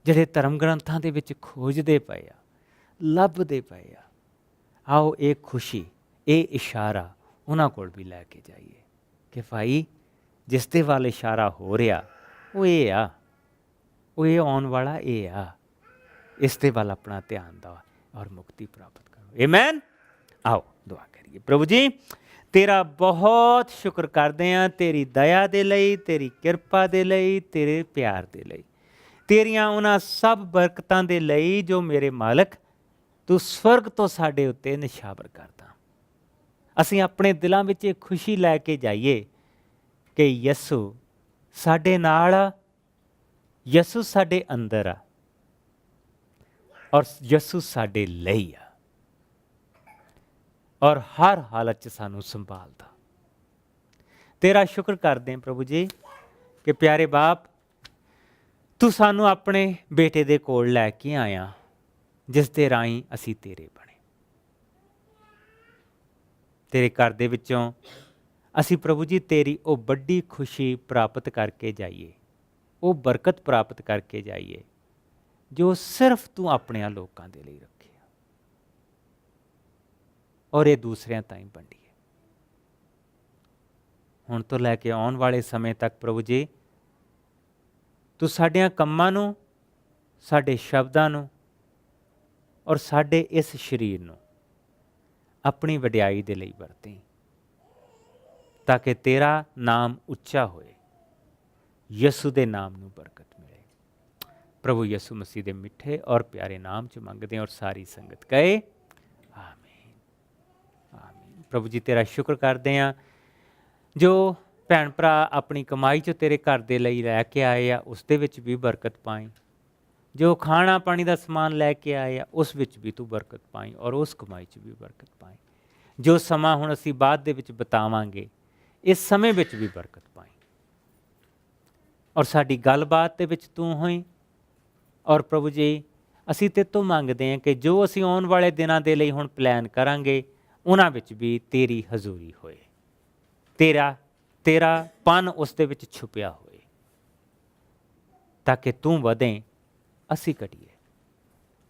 ਜਿਹੜੇ ਧਰਮ ਗ੍ਰੰਥਾਂ ਦੇ ਵਿੱਚ ਖੋਜਦੇ ਪਏ ਆ, ਲੱਭਦੇ ਪਏ ਆ, ਆਓ ਇਹ ਖੁਸ਼ੀ, ਇਹ ਇਸ਼ਾਰਾ ਉਹਨਾਂ ਕੋਲ ਵੀ ਲੈ ਕੇ ਜਾਈਏ ਕਿ ਭਾਈ ਜਿਸ ਦੇ ਵੱਲ ਇਸ਼ਾਰਾ ਹੋ ਰਿਹਾ ਉਹ ਇਹ ਆ, ਉਹ ਇਹ ਆਉਣ ਵਾਲਾ ਇਹ ਆ। ਇਸ ਦੇ ਵੱਲ ਆਪਣਾ ਧਿਆਨ ਦਿਓ ਔਰ ਮੁਕਤੀ ਪ੍ਰਾਪਤ ਕਰੋ। ਆਮੇਨ। ਆਓ ਦੁਆ ਕਰੀਏ। ਪ੍ਰਭੂ ਜੀ, ਤੇਰਾ ਬਹੁਤ ਸ਼ੁਕਰ ਕਰਦੇ ਹਾਂ ਤੇਰੀ ਦਇਆ ਦੇ ਲਈ, ਤੇਰੀ ਕਿਰਪਾ ਦੇ ਲਈ, ਤੇਰੇ ਪਿਆਰ ਦੇ ਲਈ, ਤੇਰੀਆਂ ਉਹਨਾਂ ਸਭ ਬਰਕਤਾਂ ਦੇ ਲਈ ਜੋ ਮੇਰੇ ਮਾਲਕ ਤੂੰ ਸਵਰਗ ਤੋਂ ਸਾਡੇ ਉੱਤੇ ਨਿਸ਼ਾਵਰ ਕਰਦਾ। ਅਸੀਂ ਆਪਣੇ ਦਿਲਾਂ ਵਿੱਚ ਇਹ ਖੁਸ਼ੀ ਲੈ ਕੇ ਜਾਈਏ ਕਿ ਯਿਸੂ ਸਾਡੇ ਨਾਲ ਆ, ਯਿਸੂ ਸਾਡੇ ਅੰਦਰ ਆ ਔਰ ਯਿਸੂ ਸਾਡੇ ਲਈ ਆ ਔਰ ਹਰ ਹਾਲਤ 'ਚ ਸਾਨੂੰ ਸੰਭਾਲਦਾ। ਤੇਰਾ ਸ਼ੁਕਰ ਕਰਦੇ ਹਾਂ ਪ੍ਰਭੂ ਜੀ ਕਿ ਪਿਆਰੇ ਬਾਪ, ਤੂੰ ਸਾਨੂੰ ਆਪਣੇ ਬੇਟੇ ਦੇ ਕੋਲ ਲੈ ਕੇ ਆਇਆ, ਜਿਸ ਦੇ ਰਾਹੀਂ ਅਸੀਂ ਤੇਰੇ ਬਣੇ। ਤੇਰੇ ਘਰ ਦੇ ਵਿੱਚੋਂ ਅਸੀਂ ਪ੍ਰਭੂ ਜੀ ਤੇਰੀ ਉਹ ਵੱਡੀ ਖੁਸ਼ੀ ਪ੍ਰਾਪਤ ਕਰਕੇ ਜਾਈਏ, ਉਹ ਬਰਕਤ ਪ੍ਰਾਪਤ ਕਰਕੇ ਜਾਈਏ ਜੋ ਸਿਰਫ ਤੂੰ ਆਪਣਿਆਂ ਲੋਕਾਂ ਦੇ ਲਈ ਰੱਖਿਆ, ਔਰ ਇਹ ਦੂਸਰਿਆਂ ਤਾਈਂ ਵੰਡੀਏ। ਹੁਣ ਤੋਂ ਲੈ ਕੇ ਆਉਣ ਵਾਲੇ ਸਮੇਂ ਤੱਕ ਪ੍ਰਭੂ ਜੀ ਤੂੰ ਸਾਡਿਆਂ ਕੰਮਾਂ ਨੂੰ, ਸਾਡੇ ਸ਼ਬਦਾਂ ਨੂੰ ਔਰ ਸਾਡੇ ਇਸ ਸਰੀਰ ਨੂੰ ਆਪਣੀ ਵਡਿਆਈ ਦੇ ਲਈ ਵਰਤੀ, ਤਾਂ ਕਿ ਤੇਰਾ ਨਾਮ ਉੱਚਾ ਹੋਏ, ਯਿਸੂ ਦੇ ਨਾਮ ਨੂੰ ਬਰਕਤ ਮਿਲੇ। ਪ੍ਰਭੂ ਯਿਸੂ ਮਸੀਹ ਦੇ ਮਿੱਠੇ ਔਰ ਪਿਆਰੇ ਨਾਮ 'ਚ ਮੰਗਦੇ ਹਾਂ ਔਰ ਸਾਰੀ ਸੰਗਤ ਕਹੇ ਆਮੀਨ, ਆਮੀਨ। ਪ੍ਰਭੂ ਜੀ ਤੇਰਾ ਸ਼ੁਕਰ ਕਰਦੇ ਹਾਂ ਜੋ ਭੈਣ ਭਰਾ ਆਪਣੀ ਕਮਾਈ 'ਚੋਂ ਤੇਰੇ ਘਰ ਦੇ ਲਈ ਲੈ ਕੇ ਆਏ ਆ, ਉਸ ਦੇ ਵਿੱਚ ਵੀ ਬਰਕਤ ਪਾਈ। ਜੋ ਖਾਣਾ ਪਾਣੀ ਦਾ ਸਮਾਨ ਲੈ ਕੇ ਆਏ ਆ, ਉਸ ਵਿੱਚ ਵੀ ਤੂੰ ਬਰਕਤ ਪਾਈ ਔਰ ਉਸ ਕਮਾਈ 'ਚ ਵੀ ਬਰਕਤ ਪਾਈ। ਜੋ ਸਮਾਂ ਹੁਣ ਅਸੀਂ ਬਾਅਦ ਦੇ ਵਿੱਚ ਬਿਤਾਵਾਂਗੇ, ਇਸ ਸਮੇਂ ਵਿੱਚ ਵੀ ਬਰਕਤ ਪਾਈ ਔਰ ਸਾਡੀ ਗੱਲਬਾਤ ਦੇ ਵਿੱਚ ਤੂੰ ਹੋਈ। ਔਰ ਪ੍ਰਭੂ ਜੀ ਅਸੀਂ ਤੇਰੇ ਤੋਂ ਮੰਗਦੇ ਹਾਂ ਕਿ ਜੋ ਅਸੀਂ ਆਉਣ ਵਾਲੇ ਦਿਨਾਂ ਦੇ ਲਈ ਹੁਣ ਪਲਾਨ ਕਰਾਂਗੇ, ਉਹਨਾਂ ਵਿੱਚ ਵੀ ਤੇਰੀ ਹਜ਼ੂਰੀ ਹੋਏ, ਤੇਰਾ ਪਨ ਉਸ ਦੇ ਵਿੱਚ ਛੁਪਿਆ ਹੋਏ, ਤਾਂ ਕਿ ਤੂੰ ਵਧੇ, ਅਸੀਂ ਘਟੀਏ।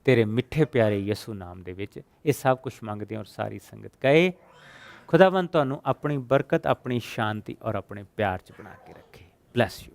ਤੇਰੇ ਮਿੱਠੇ ਪਿਆਰੇ ਯਿਸੂ ਨਾਮ ਦੇ ਵਿੱਚ ਇਹ ਸਭ ਕੁਝ ਮੰਗਦੇ ਹਾਂ। ਔਰ ਸਾਰੀ ਸੰਗਤ ਕਹੇ ਖੁਦਾਵੰਦ ਤੁਹਾਨੂੰ ਆਪਣੀ ਬਰਕਤ, ਆਪਣੀ ਸ਼ਾਂਤੀ ਔਰ ਆਪਣੇ ਪਿਆਰ 'ਚ ਬਣਾ ਕੇ ਰੱਖੇ। Bless you.